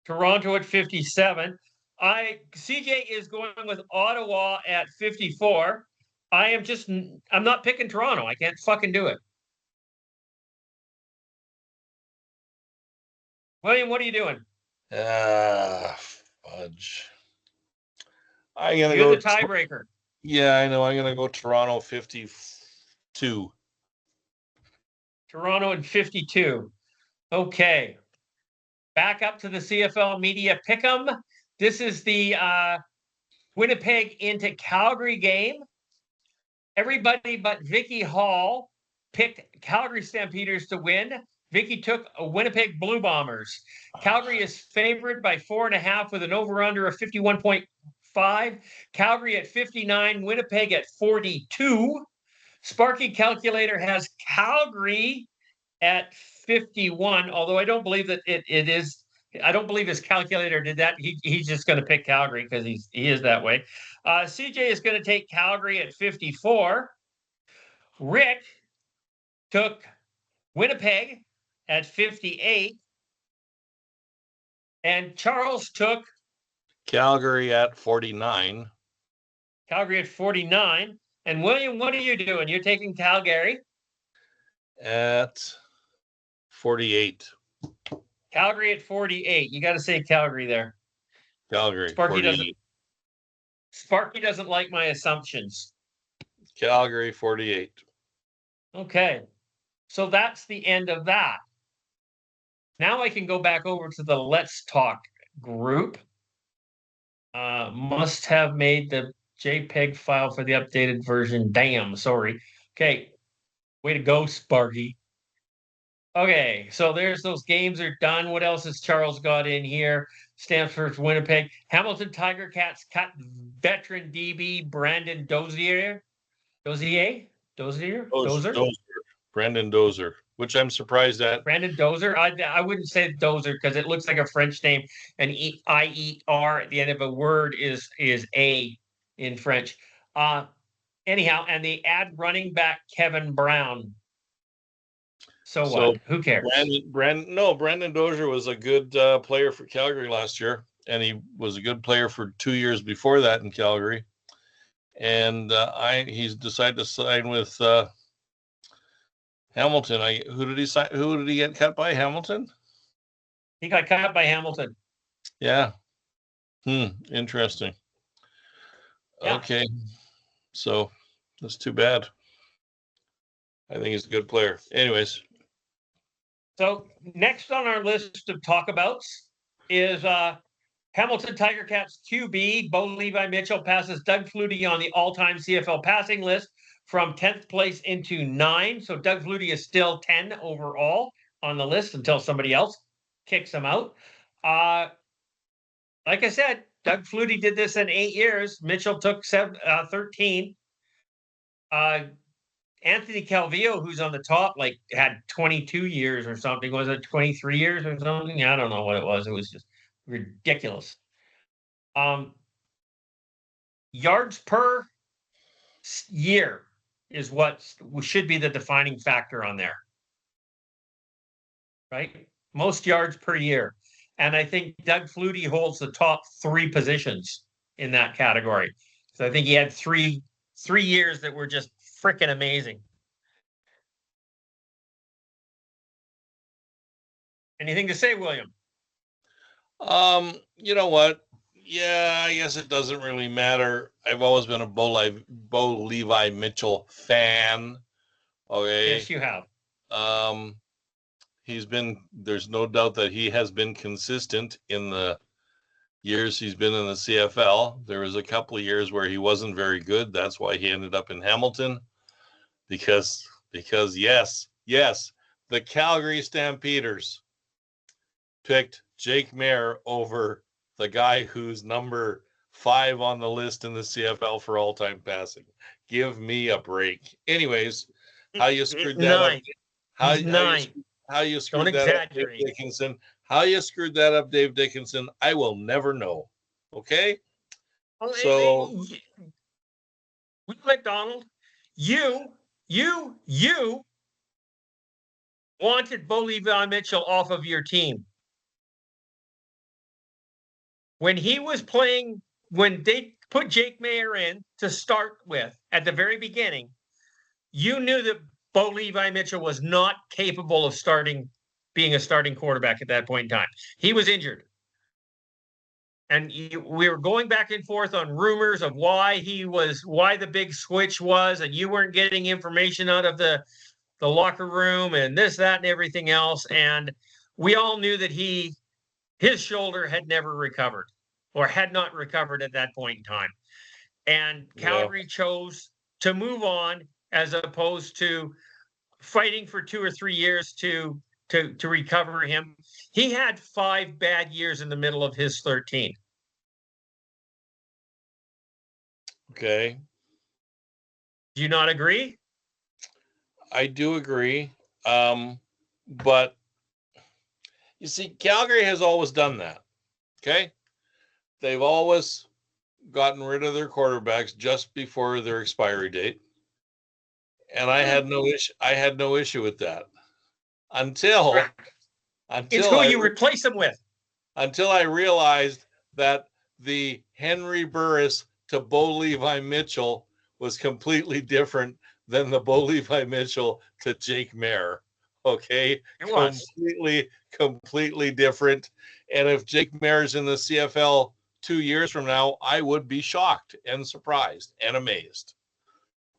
Toronto at 57. CJ is going with Ottawa at 54. I'm not picking Toronto. I can't fucking do it. William, what are you doing? Fudge. I'm gonna You're the tiebreaker. Yeah, I know. I'm gonna go Toronto 52. Toronto at 52. Okay. Back up to the CFL Media Pick'em. This is the Winnipeg into Calgary game. Everybody but Vicky Hall picked Calgary Stampeders to win. Vicky took a Winnipeg Blue Bombers. Calgary is favored by 4.5 with an over-under of 51.5. Calgary at 59, Winnipeg at 42. Sparky Calculator has Calgary at 51, although I don't believe that it is. I don't believe his calculator did that. He's just going to pick Calgary because he is that way. CJ is going to take Calgary at 54. Rick took Winnipeg at 58. And Charles took Calgary at 49. Calgary at 49. And William, what are you doing? You're taking Calgary? At 48. Calgary at 48. You got to say Calgary there. Calgary. Sparky doesn't like my assumptions. Calgary 48. Okay. So that's the end of that. Now I can go back over to the Let's Talk group. Must have made the JPEG file for the updated version. Damn, sorry. Okay. Way to go, Sparky. Okay, so there's those games are done. What else has Charles got in here? Stanford, Winnipeg. Hamilton Tiger Cats cut veteran DB Brandon Dozier. Dozier? Brandon Dozier, which I'm surprised at. Brandon Dozier? I wouldn't say Dozier because it looks like a French name. And I-E-R at the end of a word is A in French. Anyhow, and they add running back Kevin Brown. So what? Who cares? Brandon Dozier was a good player for Calgary last year, and he was a good player for 2 years before that in Calgary. And he's decided to sign with Hamilton. Who did he sign? Who did he get cut by? Hamilton? He got cut by Hamilton. Yeah. Interesting. Yeah. Okay. So that's too bad. I think he's a good player. Anyways. So next on our list of talkabouts is Hamilton Tiger Cats QB Bo Levi Mitchell passes Doug Flutie on the all-time CFL passing list from 10th place into 9. So Doug Flutie is still 10 overall on the list until somebody else kicks him out. Like I said, Doug Flutie did this in 8 years. Mitchell took 13. Anthony Calvillo, who's on the top, had 22 years or something. Was it 23 years or something? I don't know what it was. It was just ridiculous. Yards per year is what should be the defining factor on there, right? Most yards per year. And I think Doug Flutie holds the top 3 positions in that category. So I think he had three years that were just freaking amazing. Anything to say, William? You know what? Yeah, I guess it doesn't really matter. I've always been a Bo Levi Mitchell fan. Okay. Yes, you have. There's no doubt that he has been consistent in the years he's been in the CFL. There was a couple of years where he wasn't very good. That's why he ended up in Hamilton. Because yes, the Calgary Stampeders picked Jake Maier over the guy who's number 5 on the list in the CFL for all-time passing. Give me a break. Anyways, how you screwed that up? How you screwed that up, Dave Dickinson? How you screwed that up, Dave Dickinson? I will never know. Okay? So, McDonald, you wanted Bo Levi Mitchell off of your team. When he was playing, when they put Jake Maier in to start with at the very beginning, you knew that Bo Levi Mitchell was not capable of being a starting quarterback at that point in time. He was injured. And we were going back and forth on rumors of why the big switch was, and you weren't getting information out of the locker room and this, that, and everything else. And we all knew that his shoulder had never recovered. or had not recovered at that point in time. And Calgary chose to move on as opposed to fighting for 2 or 3 years to recover him. He had 5 bad years in the middle of his 13. Okay. Do you not agree? I do agree. But you see, Calgary has always done that. Okay. They've always gotten rid of their quarterbacks just before their expiry date. And I had no issue with that until it's who you replace them with. Until I realized that the Henry Burris to Bo Levi Mitchell was completely different than the Bo Levi Mitchell to Jake Maier. Okay, completely different. And if Jake Maier's in the CFL 2 years from now, I would be shocked and surprised and amazed.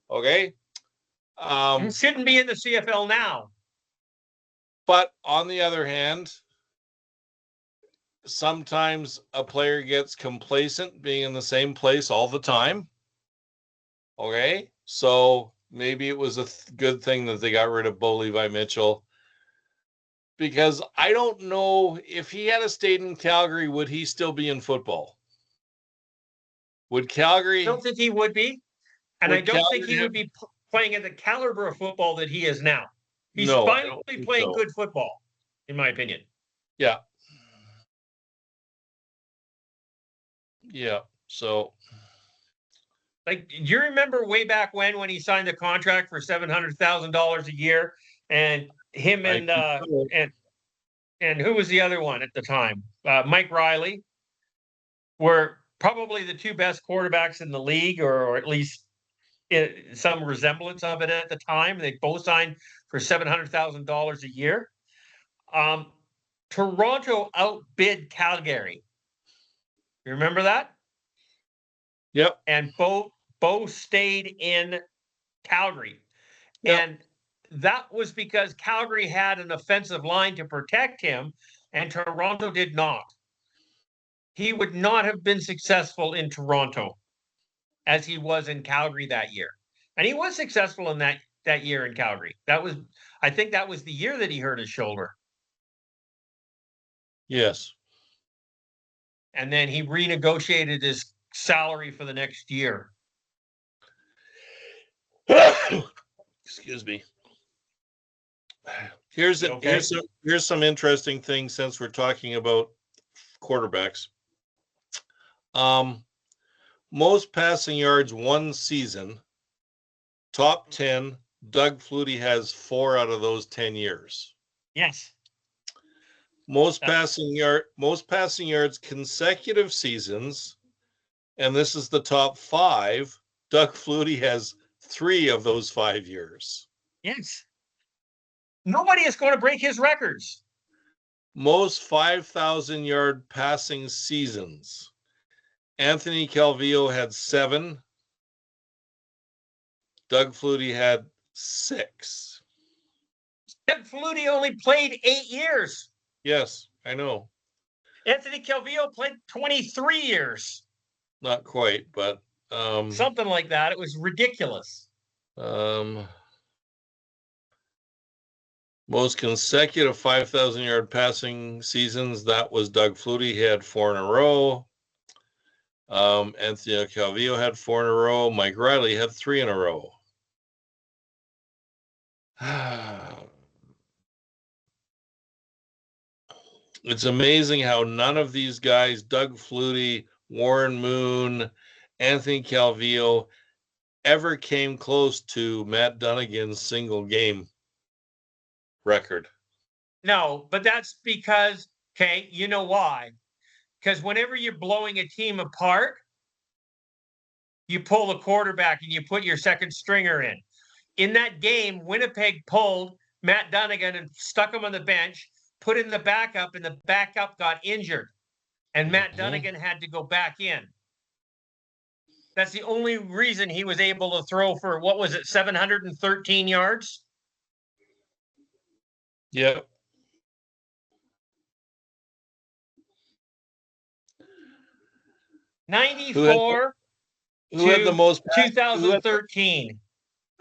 Okay. Shouldn't be in the CFL now. But on the other hand, sometimes a player gets complacent being in the same place all the time. Okay. So maybe it was a good thing that they got rid of Bo Levi Mitchell, because I don't know if he had stayed in Calgary, would he still be in football? Would Calgary? I don't think he would be. And I don't think he would be playing at the caliber of football that he is now. He's finally playing good football, in my opinion. Yeah. Yeah. So, like, do you remember way back when he signed the contract for $700,000 a year, and him and who was the other one at the time? Mike Riley were probably the two best quarterbacks in the league, or at least some resemblance of it at the time. They both signed for $700,000 a year. Toronto outbid Calgary. You remember that? Yep. And Bo stayed in Calgary. Yep. And that was because Calgary had an offensive line to protect him, and Toronto did not. He would not have been successful in Toronto as he was in Calgary that year. And he was successful in that year in Calgary. I think that was the year that he hurt his shoulder. Yes. And then he renegotiated his salary for the next year. Excuse me. Here's some interesting things since we're talking about quarterbacks. Most passing yards one season, top 10, Doug Flutie has 4 out of those 10 years. Yes. Most passing yards consecutive seasons, and this is the top 5. Doug Flutie has 3 of those 5 years. Yes. Nobody is going to break his records. Most 5,000-yard passing seasons. Anthony Calvillo had 7. Doug Flutie had 6. Doug Flutie only played 8 years. Yes, I know. Anthony Calvillo played 23 years. Not quite, but something like that. It was ridiculous. Most consecutive 5,000-yard passing seasons, that was Doug Flutie. He had 4 in a row. Anthony Calvillo had 4 in a row. Mike Riley had 3 in a row. It's amazing how none of these guys, Doug Flutie, Warren Moon, Anthony Calvillo, ever came close to Matt Dunnigan's single game record. No, but that's because, okay, you know why? Because whenever you're blowing a team apart, you pull the quarterback and you put your second stringer in. In that game, Winnipeg pulled Matt Dunnigan and stuck him on the bench, put in the backup, and the backup got injured. And Matt Dunnigan had to go back in. That's the only reason he was able to throw for, what was it, 713 yards? Yep. 94 who had the to most 2013.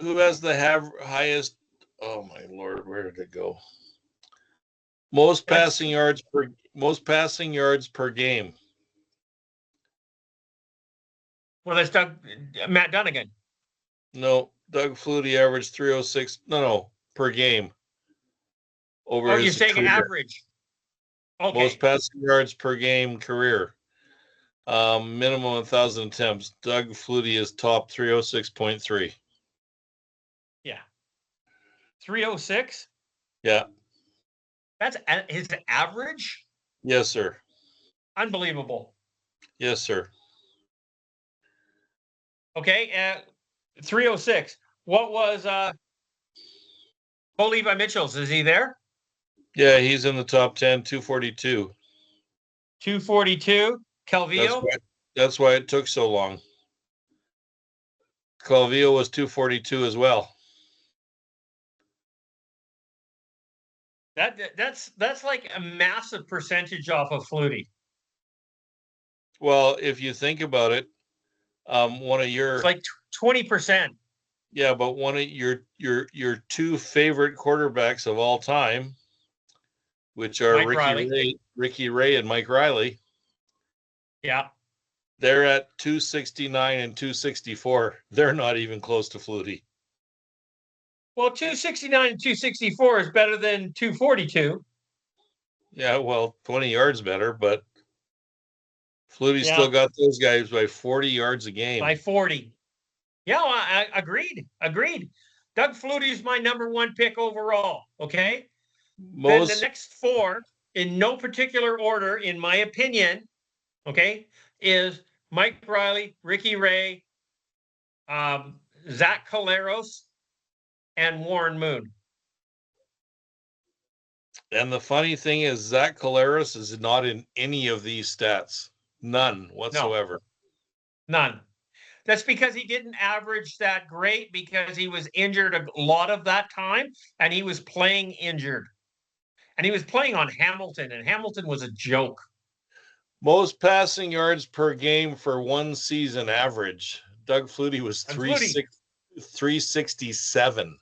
Who has the highest? Oh my Lord, where did it go? Most passing yards per game. Well, that's Matt Dunnigan. No, Doug Flutie averaged 306. No, per game. Over you're saying career. Average. Okay. Most passing yards per game career. Minimum 1,000 attempts. Doug Flutie is top 306.3. Yeah. 306? Yeah. That's his average? Yes, sir. Unbelievable. Yes, sir. Okay. 306. What was Bo Levi Mitchell's? Is he there? Yeah, he's in the top 10, 242. 242. Calvillo? That's why it took so long. Calvillo was 242 as well. That's like a massive percentage off of Flutie. Well, if you think about it, one of your it's like 20%. Yeah, but one of your two favorite quarterbacks of all time, which are Ricky Ray and Mike Riley. Yeah. They're at 269 and 264. They're not even close to Flutie. Well, 269 and 264 is better than 242. Yeah, well, 20 yards better, but Flutie still got those guys by 40 yards a game. By 40. Yeah, I agreed. Doug Flutie is my number one pick overall. Okay. Then the next four, in no particular order, in my opinion, okay, is Mike Riley, Ricky Ray, Zach Collaros, and Warren Moon. And the funny thing is, Zach Collaros is not in any of these stats. None whatsoever. No, none. That's because he didn't average that great because he was injured a lot of that time, and he was playing injured. And he was playing on Hamilton, and Hamilton was a joke. Most passing yards per game for one season average. Doug Flutie was 367.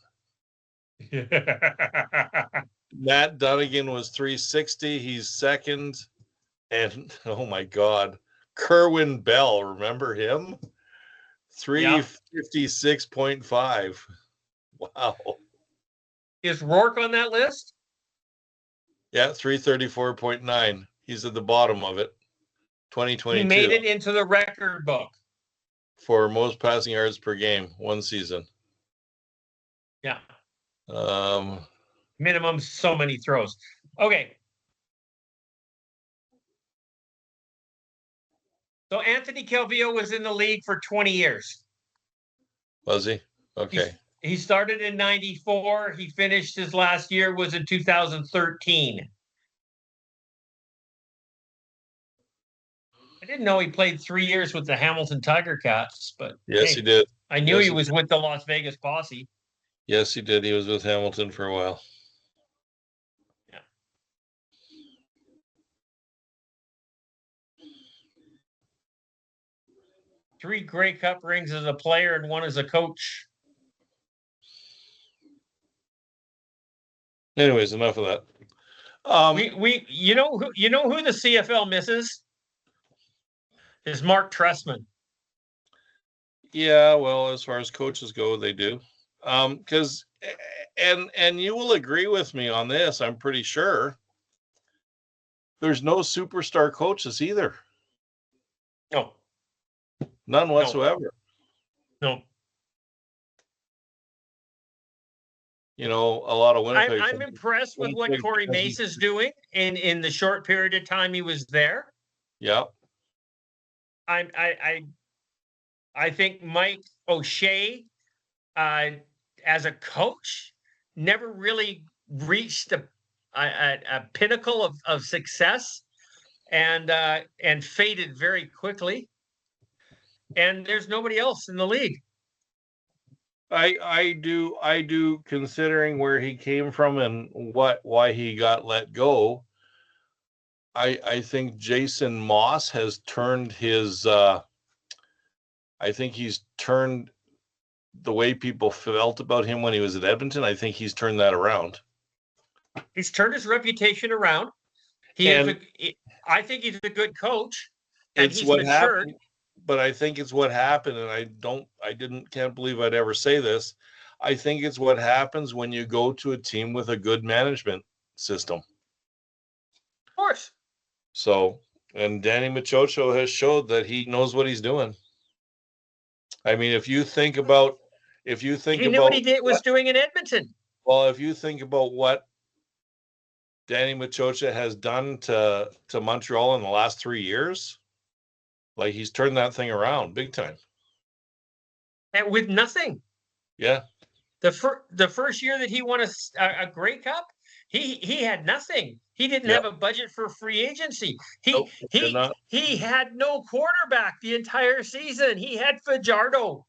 Matt Dunnigan was 360. He's second. And oh my God, Kerwin Bell, remember him? 356.5. Wow. Is Rourke on that list? Yeah, 334.9. He's at the bottom of it. 2022. He made it into the record book for most passing yards per game, one season. Yeah. Minimum so many throws. Okay. So Anthony Calvillo was in the league for 20 years. Was he? Okay. He started in 94. He finished his last year was in 2013. I didn't know he played 3 years with the Hamilton Tiger Cats, but yes, he did. I knew he was with the Las Vegas Posse. Yes, he did. He was with Hamilton for a while. Yeah. Three Grey Cup rings as a player and one as a coach. Anyways, enough of that. You know who the CFL misses is Mark Trestman. Yeah, well, as far as coaches go, they do. Because and you will agree with me on this, I'm pretty sure. There's no superstar coaches either. No. None whatsoever. No. You know, a lot of Winnipeg. I'm impressed with what Corey Mace is doing in the short period of time he was there. Yeah. I think Mike O'Shea, as a coach, never really reached a pinnacle of success, and faded very quickly. And there's nobody else in the league. I do considering where he came from and why he got let go. I think Jason Moss has turned his. I think he's turned the way people felt about him when he was at Edmonton. I think he's turned that around. He's turned his reputation around. I think he's a good coach, and he's matured. Happened, but I think it's what happened, and can't believe I'd ever say this. I think it's what happens when you go to a team with a good management system. Of course. So, and Danny Machocho has showed that he knows what he's doing. I mean, if you think about what he was doing in Edmonton. Well, if you think about what Danny Machocha has done to Montreal in the last 3 years, like he's turned that thing around big time. And with nothing. Yeah. The first year that he won a Grey Cup, he had nothing. He didn't have a budget for free agency. He had no quarterback the entire season. He had Fajardo.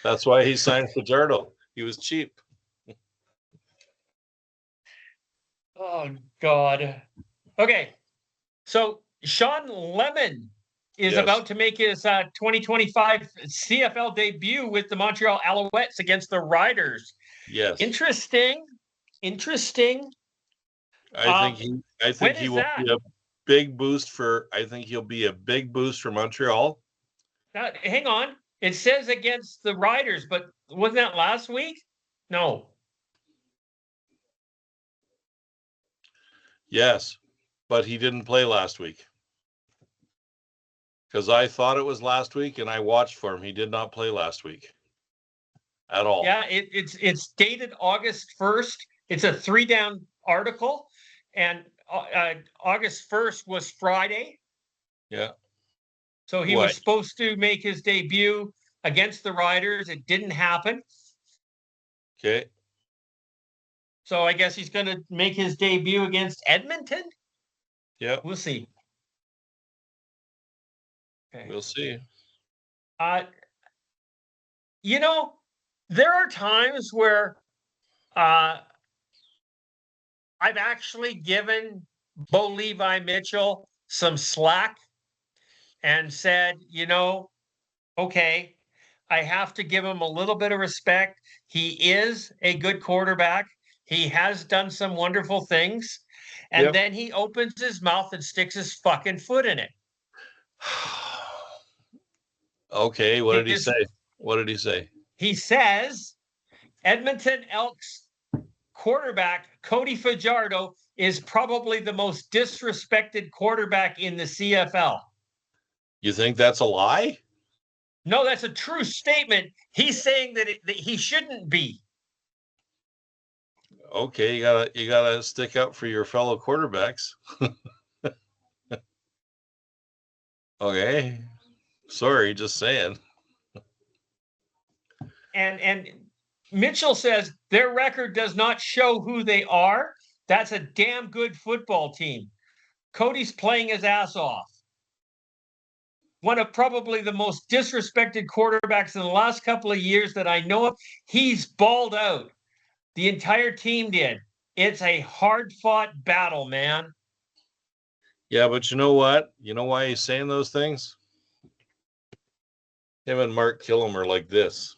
That's why he signed Fajardo. He was cheap. Oh, God. Okay. So Sean Lemon is about to make his 2025 CFL debut with the Montreal Alouettes against the Riders. Yes. Interesting. I think he will be a big boost for Montreal. Now, hang on. It says against the Riders, but wasn't that last week? No. Yes, but he didn't play last week. Because I thought it was last week, and I watched for him. He did not play last week at all. Yeah, it's dated August 1st. It's a 3-down article, and August 1st was Friday. Yeah. So he was supposed to make his debut against the Riders. It didn't happen. Okay. So I guess he's going to make his debut against Edmonton? Yeah. We'll see. Okay. We'll see. There are times where I've actually given Bo Levi Mitchell some slack and said, okay, I have to give him a little bit of respect. He is a good quarterback. He has done some wonderful things. And then he opens his mouth and sticks his fucking foot in it. Okay, what did he say? He says Edmonton Elks quarterback Cody Fajardo is probably the most disrespected quarterback in the CFL. You think that's a lie? No, that's a true statement. He's saying that he shouldn't be. Okay, you gotta stick up for your fellow quarterbacks. Okay, sorry, just saying. And Mitchell says their record does not show who they are. That's a damn good football team. Cody's playing his ass off. One of probably the most disrespected quarterbacks in the last couple of years that I know of. He's balled out. The entire team did. It's a hard-fought battle, man. Yeah, but you know what? You know why he's saying those things? Him and Mark Killam are like this.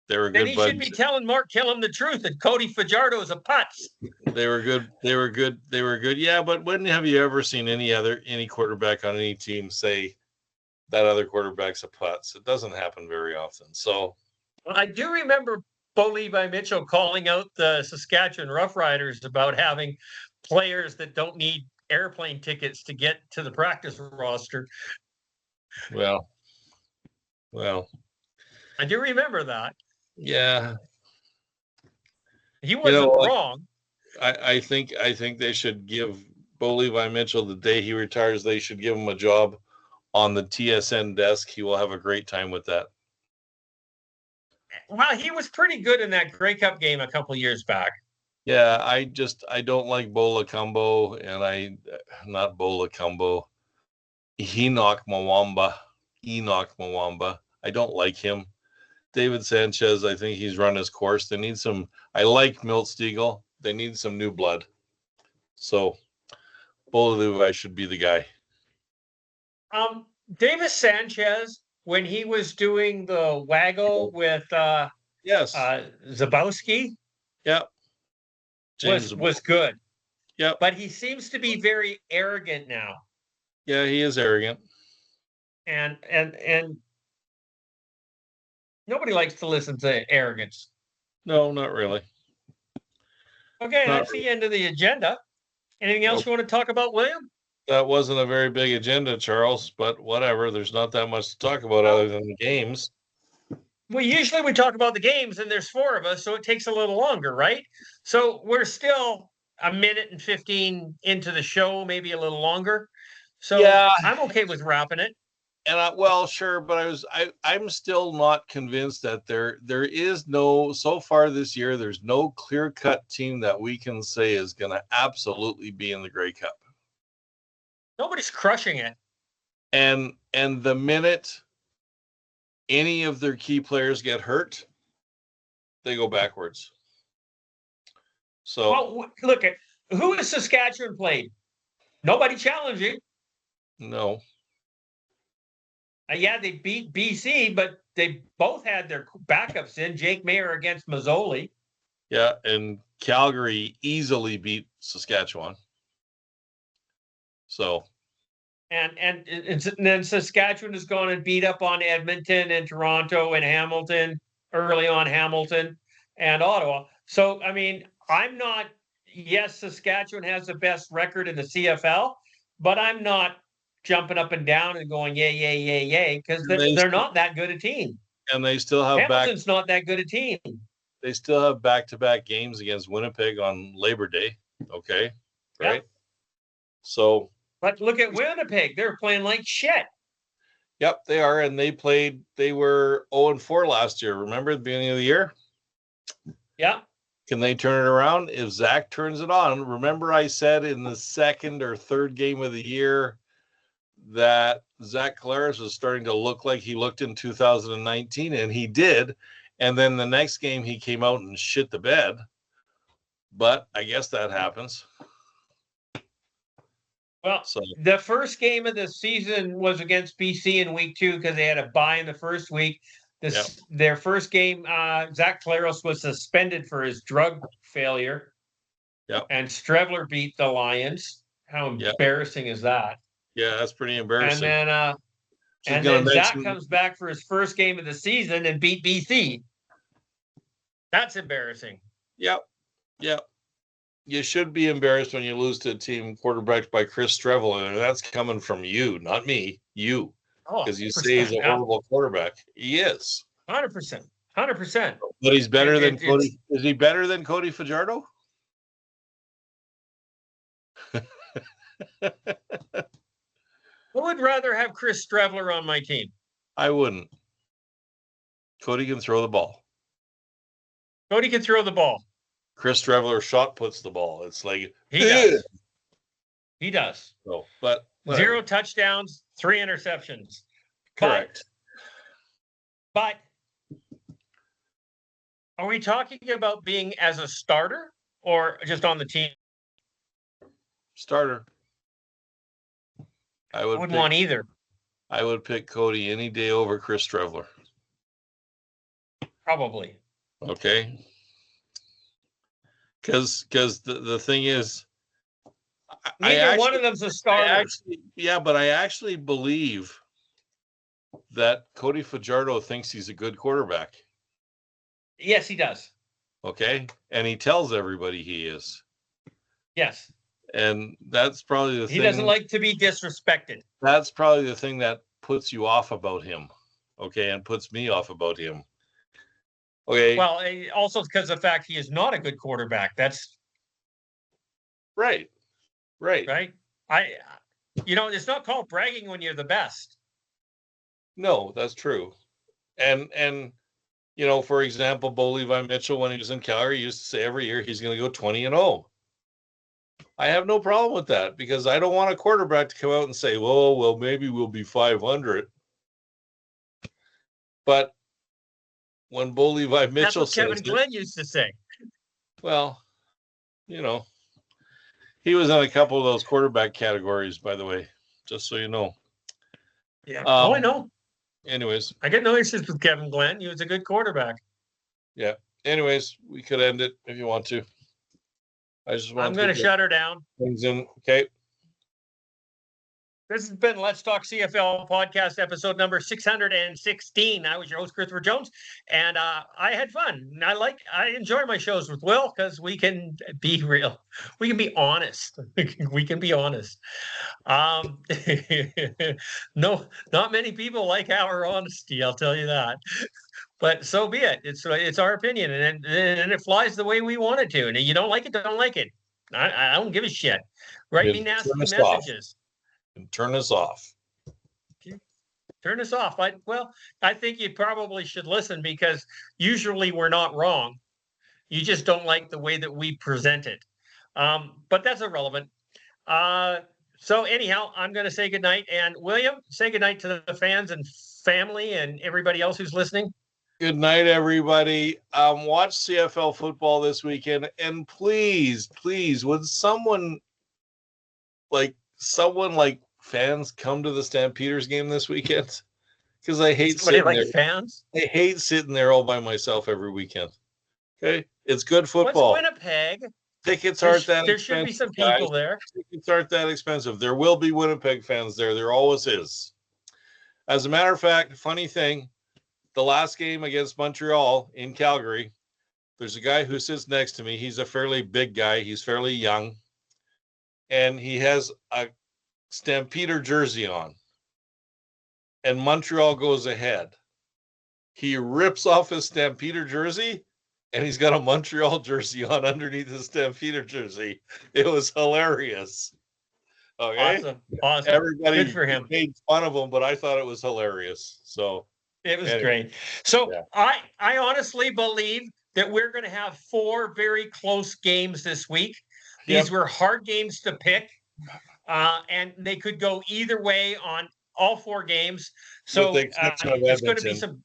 They were good. Then he should be telling Mark Killam the truth that Cody Fajardo is a putz. They were good. Yeah, but when have you ever seen any quarterback on any team say that other quarterback's a putz? It doesn't happen very often. So I do remember Bo Levi Mitchell calling out the Saskatchewan Roughriders about having players that don't need airplane tickets to get to the practice roster. Well, I do remember that. Yeah, he wasn't wrong. I think they should give Bo Levi Mitchell, the day he retires, they should give him a job on the TSN desk. He will have a great time with that. Well, he was pretty good in that Grey Cup game a couple of years back. Yeah, I don't like Bola Combo, and not Bola Combo. Enoch Mwamba. I don't like him. David Sanchez, I think he's run his course. They need some. I like Milt Stegall. They need some new blood. So Bo Levi should be the guy. Davis Sanchez, when he was doing the Waggle with Yes. Zabowski, Yep. was good. Yep. But he seems to be very arrogant now. Yeah, he is arrogant. And nobody likes to listen to arrogance. No, not really. Okay, that's the end of the agenda. Anything else you want to talk about, William? That wasn't a very big agenda, Charles, but whatever. There's not that much to talk about other than the games. Well, usually we talk about the games, and there's 4 of us, so it takes a little longer, right? So we're still a minute and 15 into the show, maybe a little longer. So yeah, I'm okay with wrapping it. And well, sure, but I'm still not convinced that there is no, so far this year, there's no clear-cut team that we can say is going to absolutely be in the Grey Cup. Nobody's crushing it. And the minute any of their key players get hurt, they go backwards. So, well, look at who has Saskatchewan played? Nobody challenging. No. Yeah, they beat BC, but they both had their backups in. Jake Mayer against Mazzoli. Yeah, and Calgary easily beat Saskatchewan. So. And then Saskatchewan has gone and beat up on Edmonton and Toronto and Hamilton, early on Hamilton and Ottawa. So, I mean, yes, Saskatchewan has the best record in the CFL, but I'm not jumping up and down and going, yay, because they're not that good a team. And they still have Hamilton's not that good a team. They still have back-to-back games against Winnipeg on Labor Day. Okay. Right. Yep. So. But look at Winnipeg. They're playing like shit. Yep, they are. And they were 0-4 last year. Remember at the beginning of the year? Yeah. Can they turn it around? If Zach turns it on, remember I said in the second or third game of the year that Zach Collaros was starting to look like he looked in 2019, and he did. And then the next game he came out and shit the bed. But I guess that happens. Well, the first game of the season was against BC in week 2 because they had a bye in the first week. Their first game, Zach Collaros was suspended for his drug failure. Yep. And Strevler beat the Lions. How embarrassing is that? Yeah, that's pretty embarrassing. And then Zach comes back for his first game of the season and beat BC. That's embarrassing. Yep. You should be embarrassed when you lose to a team quarterbacked by Chris Strevel, and that's coming from you, not me. You, because you say he's a horrible quarterback. He is. 100%. But he's better than Cody. Is he better than Cody Fajardo? I would rather have Chris Streveler on my team. I wouldn't. Cody can throw the ball. Chris Streveler shot puts the ball. It's like he does. So, but whatever. 0 touchdowns, 3 interceptions. Correct. But are we talking about being as a starter or just on the team? Starter. I wouldn't want either. I would pick Cody any day over Chris Streveler. Probably. Okay. Because the thing is, neither one of them's a starter. But I actually believe that Cody Fajardo thinks he's a good quarterback. Yes, he does. Okay, and he tells everybody he is. Yes. And that's probably the thing. He doesn't like to be disrespected. That's probably the thing that puts you off about him. Okay, and puts me off about him. Okay. Well, also because of the fact he is not a good quarterback. That's right. It's not called bragging when you're the best. No, that's true. And for example, Bo Levi Mitchell, when he was in Calgary, used to say every year he's going to go 20-0. I have no problem with that because I don't want a quarterback to come out and say, well, maybe we'll be 500. But when Bo Levi Mitchell says Kevin Glenn used to say. Well, He was in a couple of those quarterback categories, by the way, just so you know. Yeah. I know. Anyways. I get no issues with Kevin Glenn. He was a good quarterback. Yeah. Anyways, we could end it if you want to. I'm going to shut her down. Things in. Okay. This has been Let's Talk CFL podcast episode number 616. I was your host, Christopher Jones, and I had fun. I enjoy my shows with Will because we can be real. We can be honest. We can be honest. No, not many people like our honesty, I'll tell you that. But so be it. It's our opinion, and it flies the way we want it to. And if you don't like it, don't like it. I don't give a shit. Write me nasty messages. And turn us off. Turn us off. I think you probably should listen because usually we're not wrong. You just don't like the way that we present it. But that's irrelevant. So anyhow, I'm going to say goodnight. And William, say goodnight to the fans and family and everybody else who's listening. Good night, everybody. Watch CFL football this weekend. And please, would someone like fans come to the Stampeders game this weekend? Because I hate sitting there. Fans? I hate sitting there all by myself every weekend. Okay? It's good football. What's Winnipeg? Tickets aren't that expensive. There should be some people there. Tickets aren't that expensive. There will be Winnipeg fans there. There always is. As a matter of fact, funny thing, the last game against Montreal in Calgary, there's a guy who sits next to me. He's a fairly big guy. He's fairly young. And he has a Stampeder jersey on. And Montreal goes ahead. He rips off his Stampeder jersey, and he's got a Montreal jersey on underneath his Stampeder jersey. It was hilarious. Okay? Awesome. Everybody good for him. Made fun of him, but I thought it was hilarious. So it was great. So yeah. I honestly believe that we're going to have 4 very close games this week. These were hard games to pick, and they could go either way on all 4 games. So it's going to be some.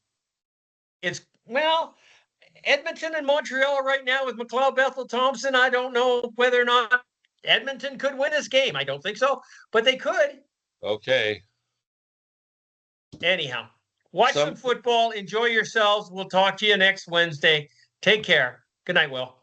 Edmonton and Montreal right now with McLeod Bethel Thompson. I don't know whether or not Edmonton could win this game. I don't think so, but they could. Okay. Anyhow, watch some football. Enjoy yourselves. We'll talk to you next Wednesday. Take care. Good night, Will.